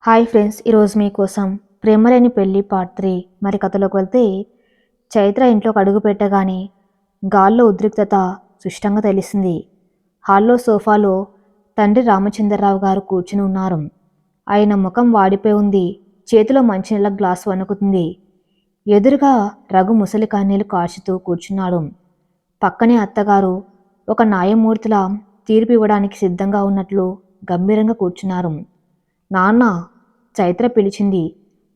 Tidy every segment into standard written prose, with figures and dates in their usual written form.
Hi friends, ఈరోజు మీకోసం ప్రేమలేని పెళ్లి పార్ట్ 3 మరి కథలోకి వెళ్తే చైత్ర ఇంట్లోకి అడుగు పెట్టగానే గాల్లో ఉద్రిక్తత స్పష్టంగా తెలిసింది. హాల్లో సోఫాలో తండ్రి రామచంద్రరావు గారు కూర్చుని ఉన్నారు. ఆయన ముఖం వాడిపోయి ఉంది. చేతిలో మంచినీళ్ళ గ్లాసు వణుకుతుంది. ఎదురుగా రఘు ముసలి కన్నీళ్లు కార్చుతూ కూర్చున్నాడు. పక్కనే అత్తగారు ఒక న్యాయమూర్తిలా తీర్పు ఇవ్వడానికి సిద్ధంగా ఉన్నట్లు గంభీరంగా కూర్చున్నారు. నాన్న, చైత్ర పిలిచింది.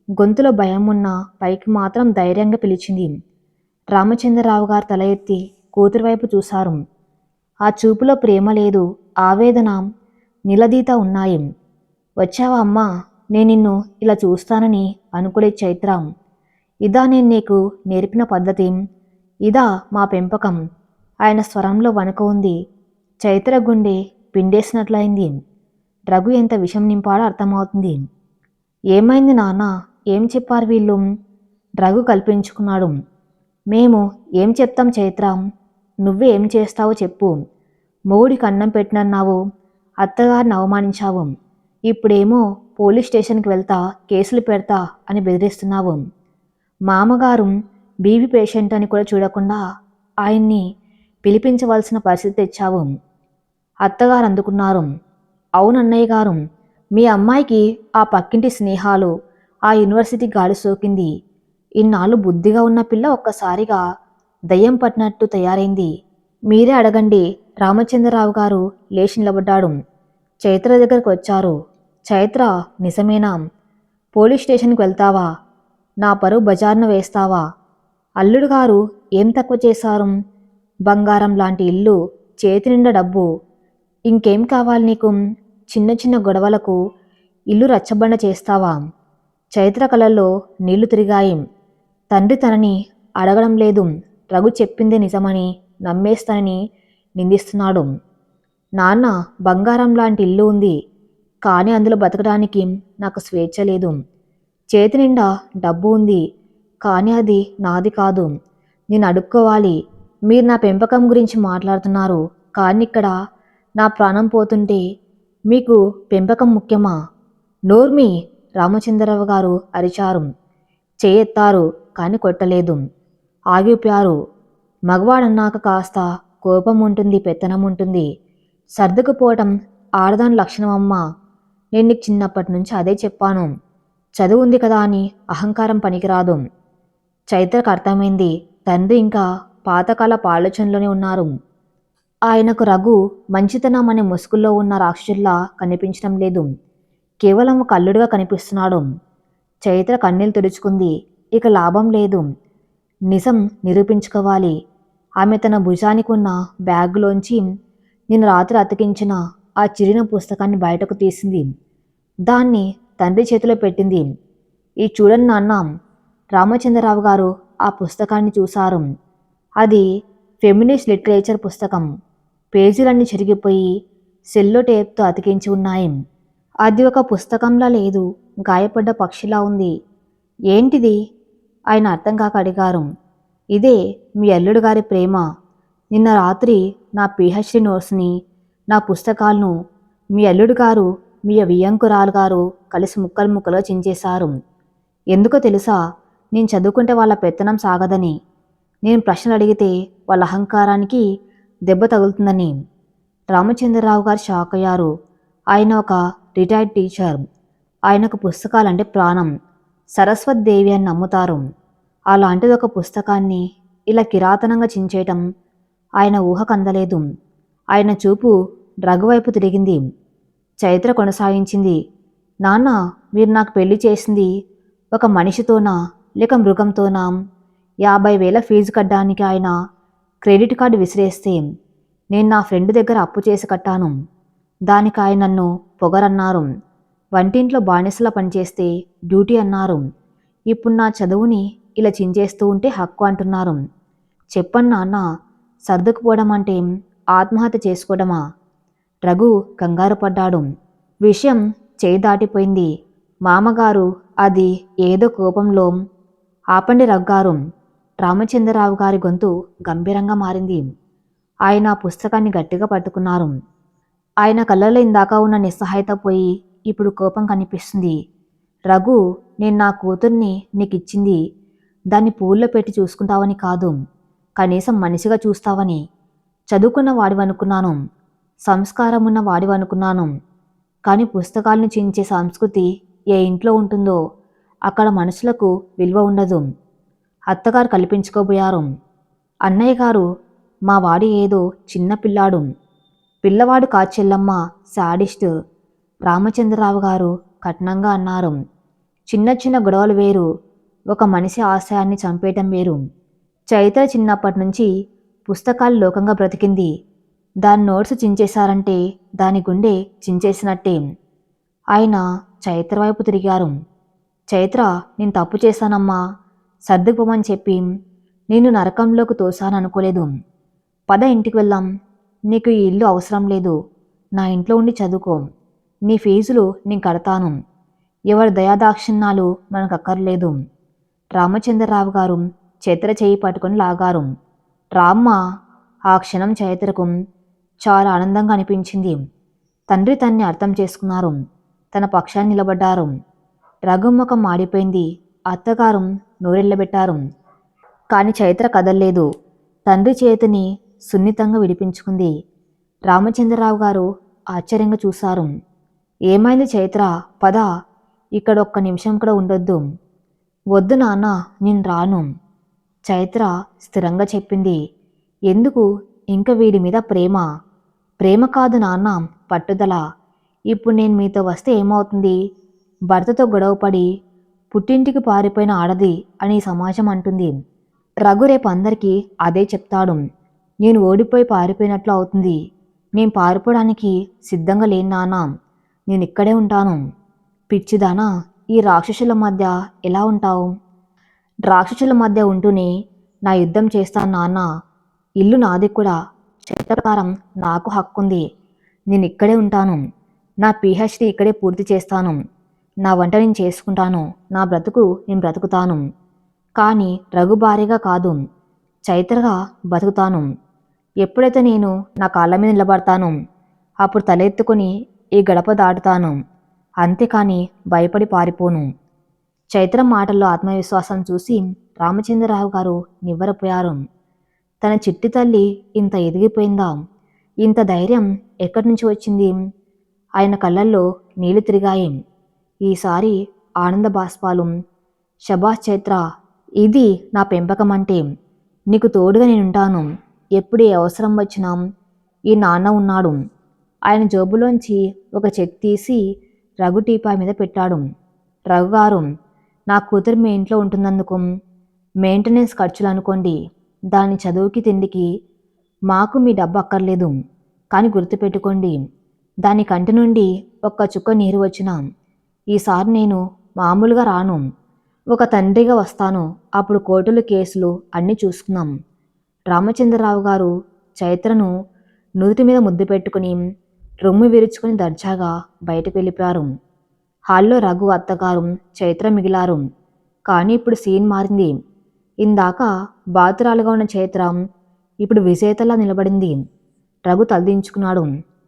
గొంతులో భయం ఉన్న పైకి మాత్రం ధైర్యంగా పిలిచింది. రామచంద్రరావు గారు తల ఎత్తి కూతురు వైపు చూశారు. ఆ చూపులో ప్రేమ లేదు, ఆవేదన, నిలదీత ఉన్నాయి. వచ్చావా అమ్మా? నేను నిన్ను ఇలా చూస్తానని అనుకునే చైత్ర. ఇదా నేను నీకు నేర్పిన పద్ధతి? ఇదా మా పెంపకం? ఆయన స్వరంలో వణుకు ఉంది. చైత్ర గుండె పిండేసినట్లయింది. రఘు ఎంత విషం నింపాడో అర్థమవుతుంది. ఏమైంది నాన్న? ఏం చెప్పారు వీళ్ళు? రఘు కల్పించుకున్నాడు. మేము ఏం చెప్తాం చైత్ర? నువ్వే ఏం చేస్తావో చెప్పు. మొగుడికి అన్నం పెట్టినన్నావు, అత్తగారిని అవమానించావు. ఇప్పుడేమో పోలీస్ స్టేషన్కి వెళ్తా, కేసులు పెడతా అని బెదిరిస్తున్నావు. మామగారు బీపీ పేషెంట్ అని కూడా చూడకుండా ఆయన్ని పిలిపించవలసిన పరిస్థితి తెచ్చావు. అత్తగారు అందుకున్నారు. అవునన్నయ్య గారు, మీ అమ్మాయికి ఆ పక్కింటి స్నేహాలు, ఆ యూనివర్సిటీ గాలి సోకింది. ఇన్నాళ్ళు బుద్ధిగా ఉన్న పిల్ల ఒక్కసారిగా దయ్యం పట్టినట్టు తయారైంది. మీరే అడగండి. రామచంద్రరావు గారు లేచి నిలబడ్డాడు. చైత్ర దగ్గరకు వచ్చారు. చైత్ర, నిజమేనా? పోలీస్ స్టేషన్కి వెళ్తావా? నా పరువు బజార్న వేస్తావా? అల్లుడు గారు ఏం తక్కువ చేశారు? బంగారం లాంటి ఇల్లు, చేతి నిండా డబ్బు. ఇంకేం కావాలి నీకు? చిన్న చిన్న గొడవలకు ఇల్లు రచ్చబండ చేస్తావా? చైత్ర కళల్లో నీళ్లు తిరిగాయి. తండ్రి తనని అడగడం లేదు, రఘు చెప్పింది నిజమని నమ్మేస్తానని నిందిస్తున్నాడు. నాన్న, బంగారం లాంటి ఇల్లు ఉంది, కానీ అందులో బతకడానికి నాకు స్వేచ్ఛ లేదు. చేతి నిండా డబ్బు ఉంది, కానీ అది నాది కాదు, నేను అడుక్కోవాలి. మీరు నా పెంపకం గురించి మాట్లాడుతున్నారు, కానీ ఇక్కడ నా ప్రాణం పోతుంటే మీకు పెంపకం ముఖ్యమా? నోర్మి! రామచంద్రరావు గారు అరిచారు. చేయెత్తారు, కానీ కొట్టలేదు. ఆగిపోయారు. మగవాడన్నాక కాస్త కోపం ఉంటుంది, పెత్తనం ఉంటుంది. సర్దుకుపోవటం ఆడదాని లక్షణమమ్మా. నేను నీకు చిన్నప్పటి నుంచి అదే చెప్పాను. చదువు ఉంది కదా అని అహంకారం పనికిరాదు. చైత్రకు అర్థమైంది. తండ్రి ఇంకా పాతకాలపు ఆలోచనలోనే ఉన్నారు. ఆయనకు రఘు మంచితనం అనే ముసుగుల్లో ఉన్న రాక్షసుల్లా కనిపించడం లేదు. కేవలం ఒక అల్లుడుగా కనిపిస్తున్నాడు. చైత్ర కన్నీళ్ళు తుడుచుకుంది. ఇక లాభం లేదు. నిజం నిరూపించుకోవాలి. ఆమె తన భుజానికి ఉన్న బ్యాగులోంచి నేను రాత్రి అతికించిన ఆ చిరిగిన పుస్తకాన్ని బయటకు తీసింది. దాన్ని తండ్రి చేతిలో పెట్టింది. ఈ చూడండి నాన్న. రామచంద్రరావు గారు ఆ పుస్తకాన్ని చూశారు. అది ఫెమినిస్ట్ లిటరేచర్ పుస్తకం. పేజీలన్నీ చిరిగిపోయి సెల్లో టేప్తో అతికించి ఉన్నాయి. అది ఒక పుస్తకంలా లేదు, గాయపడ్డ పక్షిలా ఉంది. ఏంటిది? ఆయన అర్థం కాక అడిగారు. ఇదే మీ అల్లుడు గారి ప్రేమ. నిన్న రాత్రి నా పిహెచ్డి నోట్స్ని, నా పుస్తకాలను మీ అల్లుడు గారు, మీ వియ్యంకురాలు గారు కలిసి ముక్కలు ముక్కలుగా చించేశారు. ఎందుకో తెలుసా? నేను చదువుకుంటే వాళ్ళ పెత్తనం సాగదని, నేను ప్రశ్నలు అడిగితే వాళ్ళ అహంకారానికి దెబ్బ తగులుతుందని. రామచంద్రరావు గారు షాక్ అయ్యారు. ఆయన ఒక రిటైర్డ్ టీచర్. ఆయనకు పుస్తకాలంటే ప్రాణం. సరస్వతి దేవి అని నమ్ముతారు. అలాంటిది ఒక పుస్తకాన్ని ఇలా కిరాతనంగా చించేయటం ఆయన ఊహకు అందలేదు. ఆయన చూపు రఘువైపు తిరిగింది. చైత్ర కొనసాగించింది. నాన్న, మీరు నాకు పెళ్లి చేసింది ఒక మనిషితోనా లేక మృగంతోనా? 50,000 ఫీజు కట్టడానికి ఆయన క్రెడిట్ కార్డు విసిరేస్తే నేను నా ఫ్రెండ్ దగ్గర అప్పు చేసి కట్టాను. దానికి ఆయన నన్ను పొగరన్నారు. వంటింట్లో బానిసలా పనిచేస్తే డ్యూటీ అన్నారు. ఇప్పుడు నా చదువుని ఇలా చించేస్తూ ఉంటే హక్కు అంటున్నారు. చెప్పండి నాన్న, సర్దుకుపోవడం అంటే ఆత్మహత్య చేసుకోవడమా? రఘు కంగారు పడ్డాడు. విషయం చేయి దాటిపోయింది. మామగారు అది ఏదో కోపంలో. ఆపండి రఘుగారు. రామచంద్రరావు గారి గొంతు గంభీరంగా మారింది. ఆయన ఆ పుస్తకాన్ని గట్టిగా పట్టుకున్నారు. ఆయన కళ్ళలో ఇందాక ఉన్న నిస్సహాయత పోయి ఇప్పుడు కోపం కనిపిస్తుంది. రఘు, నేను నా కూతుర్ని నీకిచ్చింది దాన్ని పూల్లో పెట్టి చూసుకుంటావని కాదు, కనీసం మనిషిగా చూస్తావని. చదువుకున్న వాడివనుకున్నాను, సంస్కారం ఉన్న వాడివనుకున్నాను. కానీ పుస్తకాలను చించే సంస్కృతి ఏ ఇంట్లో ఉంటుందో అక్కడ మనుషులకు విలువ ఉండదు. అత్తగారు కల్పించుకోబోయారు. అన్నయ్య గారు, మా వాడి ఏదో చిన్న పిల్లాడు. పిల్లవాడు కాచెల్లమ్మ, శాడిస్ట్. రామచంద్రరావు గారు కఠినంగా అన్నారు. చిన్న చిన్న గొడవలు వేరు, ఒక మనిషి ఆశయాన్ని చంపేయటం వేరు. చైత్ర చిన్నప్పటి నుంచి పుస్తకాలు లోకంగా బ్రతికింది. దాని నోట్స్ చించేశారంటే దాని గుండె చించేసినట్టే. ఆయన చైత్ర వైపు తిరిగారు. చైత్ర, నేను తప్పు చేశానమ్మా, సర్దుకుపోమని చెప్పి నిన్ను నరకంలోకి తోసాననుకోలేదు. పద, ఇంటికి వెళ్దాం. నీకు ఈ ఇల్లు అవసరం లేదు. నా ఇంట్లో ఉండి చదువుకో. నీ ఫీజులు నేను కడతాను. ఎవరి దయాదాక్షిణ్యాలు మనకు అక్కర్లేదు. రామచంద్రరావు గారు చైత్ర చేయి పట్టుకొని లాగారు. రామ్మ. ఆ క్షణం చైత్రకు చాలా ఆనందంగా అనిపించింది. తండ్రి తన్ని అర్థం చేసుకున్నారు. తన పక్షాన్ని నిలబడ్డారు. రఘు ముఖం మాడిపోయింది. అత్తగారు నోరెళ్ళబెట్టారు. కాని చైత్ర కదల్లేదు. తండ్రి చేతిని సున్నితంగా విడిపించుకుంది. రామచంద్రరావు గారు ఆశ్చర్యంగా చూశారు. ఏమైంది చైత్ర? పద, ఇక్కడ ఒక్క నిమిషం కూడా ఉండొద్దు. వద్దు నాన్న, నేను రాను. చైత్ర స్థిరంగా చెప్పింది. ఎందుకు? ఇంక వీడి మీద ప్రేమ? ప్రేమ కాదు నాన్న, పట్టుదల. ఇప్పుడు నేను మీతో వస్తే ఏమవుతుంది? భర్తతో గొడవపడి పుట్టింటికి పారిపోయిన ఆడది అని సమాజం అంటుంది. రఘు రేపు అందరికీ అదే చెప్తాడు. నేను ఓడిపోయి పారిపోయినట్లు అవుతుంది. నేను పారిపోవడానికి సిద్ధంగా లేను నాన్న. నేను ఇక్కడే ఉంటాను. పిచ్చిదానా, ఈ రాక్షసుల మధ్య ఎలా ఉంటావు? రాక్షసుల మధ్య ఉంటూనే నా యుద్ధం చేస్తాను నాన్న. ఇల్లు నాది కూడా. చట్ట ప్రకారం నాకు హక్కుంది. నేను ఇక్కడే ఉంటాను. నా పిహెచ్డి ఇక్కడే పూర్తి చేస్తాను. నా వంట నేను చేసుకుంటాను. నా బ్రతుకు నేను బ్రతుకుతాను. కానీ రఘు భార్యగా కాదు, చైత్రగా బతుకుతాను. ఎప్పుడైతే నేను నా కాళ్ళ మీద నిలబడతాను అప్పుడు తలెత్తుకుని ఈ గడప దాటుతాను. అంతేకాని భయపడి పారిపోను. చైత్ర మాటల్లో ఆత్మవిశ్వాసం చూసి రామచంద్రరావు గారు నివ్వెరపోయారు. తన చిట్టి తల్లి ఇంత ఎదిగిపోయిందా? ఇంత ధైర్యం ఎక్కడి నుంచి వచ్చింది? ఆయన కళ్ళల్లో నీళ్లు తిరిగాయి. ఈసారి ఆనంద బాష్పాలు. శభాష్ చైత్ర, ఇది నా పెంపకం అంటే. నీకు తోడుగా నేనుంటాను. ఎప్పుడు ఏ అవసరం వచ్చినా ఈ నాన్న ఉన్నాడు. ఆయన జోబులోంచి ఒక చెక్ తీసి రఘు టీపాయ్ మీద పెట్టాడు. రఘుగారు, నా కూతురు మీ ఇంట్లో ఉంటున్నందుకు మెయింటెనెన్స్ ఖర్చులు అనుకోండి. దాని చదువుకి తిండికి మాకు మీ డబ్బు అక్కర్లేదు. కానీ గుర్తుపెట్టుకోండి, దాని కంటి నుండి ఒక్క చుక్క నీరు వచ్చినా ఈసారి నేను మామూలుగా రాను. ఒక తండ్రిగా వస్తాను. అప్పుడు కోర్టులు, కేసులు అన్నీ చూసుకున్నాం. రామచంద్రరావు గారు చైత్రను నుదుటి మీద ముద్దు పెట్టుకుని రొమ్ము విరుచుకుని దర్జాగా బయటకు వెళ్ళిపోయారు. హాల్లో రఘు, అత్తగారు, చైత్ర మిగిలారు. కానీ ఇప్పుడు సీన్ మారింది. ఇందాక బాతురాలుగా ఉన్న చైత్ర ఇప్పుడు విజేతలా నిలబడింది. రఘు తలదించుకున్నాడు.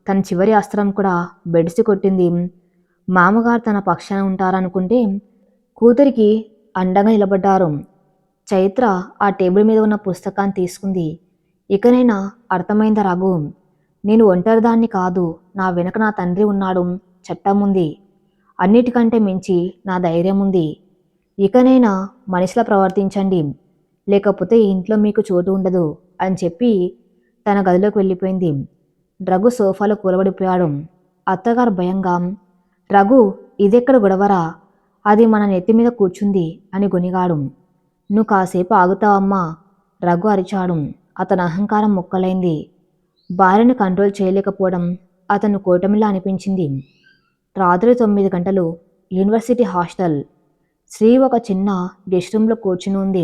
తన చివరి అస్త్రం కూడా బెడిసి కొట్టింది. మామగారు తన పక్షాన ఉంటారనుకుంటే కూతురికి అండగా నిలబడ్డారు. చైత్ర ఆ టేబుల్ మీద ఉన్న పుస్తకాన్ని తీసుకుంది. ఇకనైనా అర్థమైందా రఘు? నేను ఒంటరిదాన్ని కాదు. నా వెనక నా తండ్రి ఉన్నాడు. చట్టం ఉంది. అన్నిటికంటే మించి నా ధైర్యం ఉంది. ఇకనైనా మనిషిలా ప్రవర్తించండి, లేకపోతే ఈ ఇంట్లో మీకు చోటు ఉండదు అని చెప్పి తన గదిలోకి వెళ్ళిపోయింది. రఘు సోఫాలో కూలబడిపోయాడు. అత్తగారు భయంగా, రఘు, ఇదెక్కడ గొడవరా? అది మన నెత్తి మీద కూర్చుంది అని గొనిగాడు. నువ్వు కాసేపు ఆగుతావమ్మా, రఘు అరిచాడు. అతని అహంకారం ముక్కలైంది. భార్యను కంట్రోల్ చేయలేకపోవడం అతను కూటమిలా అనిపించింది. రాత్రి 9 గంటలు. University hostel. శ్రీ ఒక చిన్న గెస్ట్ రూమ్లో కూర్చుని ఉంది.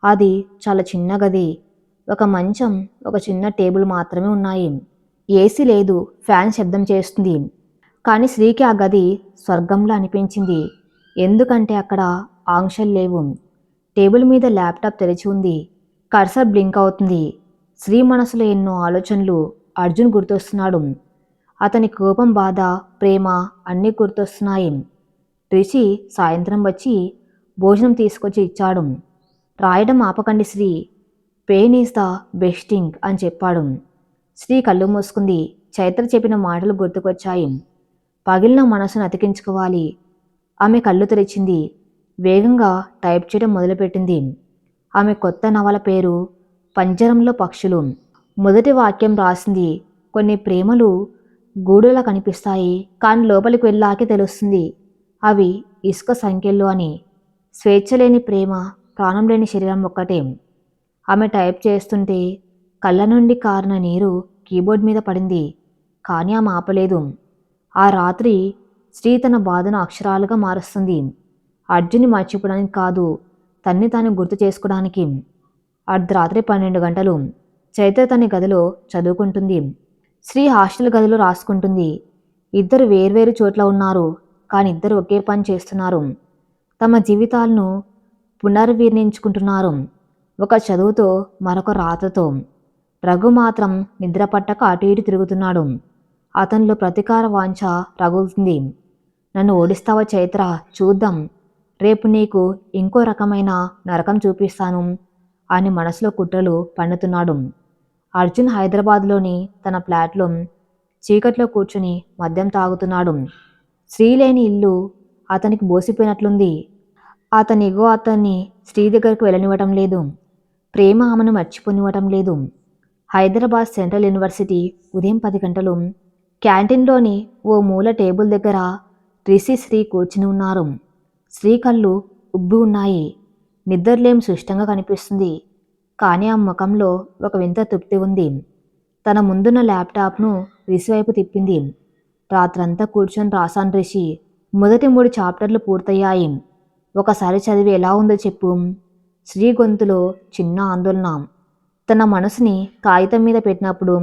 అది చాలా చిన్న గది. ఒక మంచం, ఒక చిన్న టేబుల్ మాత్రమే ఉన్నాయి. ఏసీ లేదు. ఫ్యాన్ శబ్దం చేస్తుంది. కానీ శ్రీకి ఆ గది స్వర్గంలో అనిపించింది. ఎందుకంటే అక్కడ ఆంక్షలు లేవు. టేబుల్ మీద ల్యాప్టాప్ తెరిచి ఉంది. కర్సర్ బ్లింక్ అవుతుంది. శ్రీ మనసులో ఎన్నో ఆలోచనలు. అర్జున్ గుర్తొస్తున్నాడు. అతని కోపం, బాధ, ప్రేమ అన్నీ గుర్తొస్తున్నాయి. రిషి సాయంత్రం వచ్చి భోజనం తీసుకొచ్చి ఇచ్చాడు. రాయడం ఆపకండి శ్రీ, పెయిన్ ఈజ్ ద బెస్టింగ్ అని చెప్పాడు. శ్రీ కళ్ళు మూసుకుంది. చైత్ర చెప్పిన మాటలు గుర్తుకొచ్చాయి. పగిలిన మనసును అతికించుకోవాలి. ఆమె కళ్ళు తెరిచింది. వేగంగా టైప్ చేయడం మొదలుపెట్టింది. ఆమె కొత్త నవల పేరు పంజరంలో పక్షులు. మొదటి వాక్యం రాసింది. కొన్ని ప్రేమలు గూడులా కనిపిస్తాయి, కానీ లోపలికి వెళ్ళాకే తెలుస్తుంది అవి ఇసుక సంఖ్యలు అని. స్వేచ్ఛ లేని ప్రేమ, ప్రాణం లేని శరీరం ఒక్కటే. ఆమె టైప్ చేస్తుంటే కళ్ళ నుండి కారిన నీరు కీబోర్డ్ మీద పడింది. కానీ ఆమె ఆపలేదు. ఆ రాత్రి శ్రీ తన బాధను అక్షరాలుగా మారుస్తుంది. అర్జున్ని మర్చిపోవడానికి కాదు, తన్ని తాను గుర్తు చేసుకోవడానికి. అర్ధరాత్రి 12 గంటలు. చైత్ర తన గదిలో చదువుకుంటుంది. శ్రీ హాస్టల్ గదిలో రాసుకుంటుంది. ఇద్దరు వేర్వేరు చోట్ల ఉన్నారు, కానీ ఇద్దరు ఒకే పని చేస్తున్నారు. తమ జీవితాలను పునర్విర్ణించుకుంటున్నారు. ఒక చదువుతో, మరొక రాతతో. రఘు మాత్రం నిద్ర పట్టక అటు ఇటు తిరుగుతున్నాడు. అతనిలో ప్రతీకార వాంఛ రగులుతుంది. నన్ను ఓడిస్తావా చైత్ర, చూద్దాం. రేపు నీకు ఇంకో రకమైన నరకం చూపిస్తాను అని మనసులో కుట్రలు పన్నుతున్నాడు. అర్జున్ హైదరాబాద్లోని తన ఫ్లాట్లో చీకట్లో కూర్చుని మద్యం తాగుతున్నాడు. శ్రీ లేని ఇల్లు అతనికి బోసిపోయినట్లుంది. అతని ఇగో అతన్ని శ్రీ దగ్గరకు వెళ్ళనివ్వటం లేదు. ప్రేమ ఆమెను మర్చిపోనివ్వటం లేదు. హైదరాబాద్ సెంట్రల్ యూనివర్సిటీ, ఉదయం 10 గంటలు. క్యాంటీన్లోని ఓ మూల టేబుల్ దగ్గర రిషి, శ్రీ కూర్చుని ఉన్నారు. శ్రీ కళ్ళు ఉబ్బి ఉన్నాయి. నిద్రలేం సుష్టంగా కనిపిస్తుంది. కానీ ఆ ముఖంలో ఒక వింత తృప్తి ఉంది. తన ముందున్న ల్యాప్టాప్ను రిషి వైపు తిప్పింది. రాత్రంతా కూర్చొని రాసాను రిషి. మొదటి 3 చాప్టర్లు పూర్తయ్యాయి. ఒకసారి చదివి ఎలా ఉందో చెప్పు. శ్రీ గొంతులో చిన్న ఆందోళన. తన మనసుని కాగితం మీద పెట్టినప్పుడు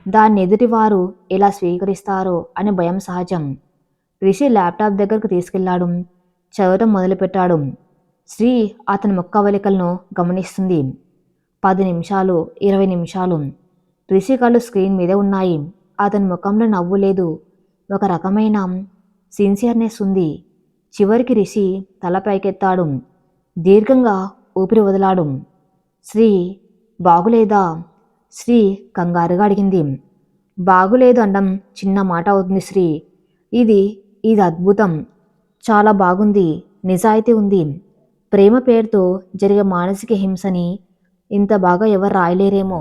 దాన్ని ఎదుటివారు ఎలా స్వీకరిస్తారో అనే భయం సహజం. రిషి ల్యాప్టాప్ దగ్గరకు తీసుకెళ్లాడు. చదవటం మొదలుపెట్టాడు. శ్రీ అతని ముఖ కవలికలను గమనిస్తుంది. 10 నిమిషాలు, 20 నిమిషాలు. రిషి కళ్ళు స్క్రీన్ మీదే ఉన్నాయి. అతని ముఖంలో నవ్వు లేదు. ఒక రకమైన సిన్సియర్నెస్ ఉంది. చివరికి రిషి తల పైకెత్తాడు. దీర్ఘంగా ఊపిరి వదిలాడు. శ్రీ, బాగులేదా? శ్రీ కంగారుగా అడిగింది. బాగులేదు అనడం చిన్న మాట అవుతుంది శ్రీ. ఇది అద్భుతం. చాలా బాగుంది. నిజాయితీ ఉంది. ప్రేమ పేరుతో జరిగే మానసిక హింసని ఇంత బాగా ఎవరు రాయలేరేమో.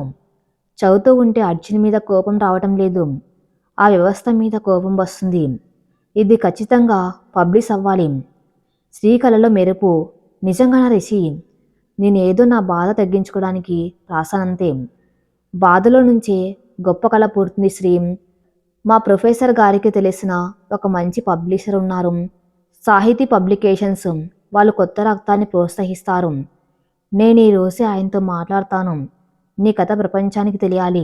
చదువుతూ ఉంటే అర్జున్ మీద కోపం రావటం లేదు. ఆ వ్యవస్థ మీద కోపం వస్తుంది. ఇది ఖచ్చితంగా పబ్లిష్ అవ్వాలి. శ్రీ కళలో మెరుపు. నిజంగానా రిషి? నేనేదో నా బాధ తగ్గించుకోవడానికి రాసానంతే. బాధలో నుంచే గొప్ప కళ పుడుతుంది శ్రీ. మా ప్రొఫెసర్ గారికి తెలిసిన ఒక మంచి పబ్లిషర్ ఉన్నారు, సాహితీ పబ్లికేషన్స్. వాళ్ళు కొత్త రక్తాన్ని ప్రోత్సహిస్తారు. నేను ఈరోజే ఆయనతో మాట్లాడతాను. నీ కథ ప్రపంచానికి తెలియాలి.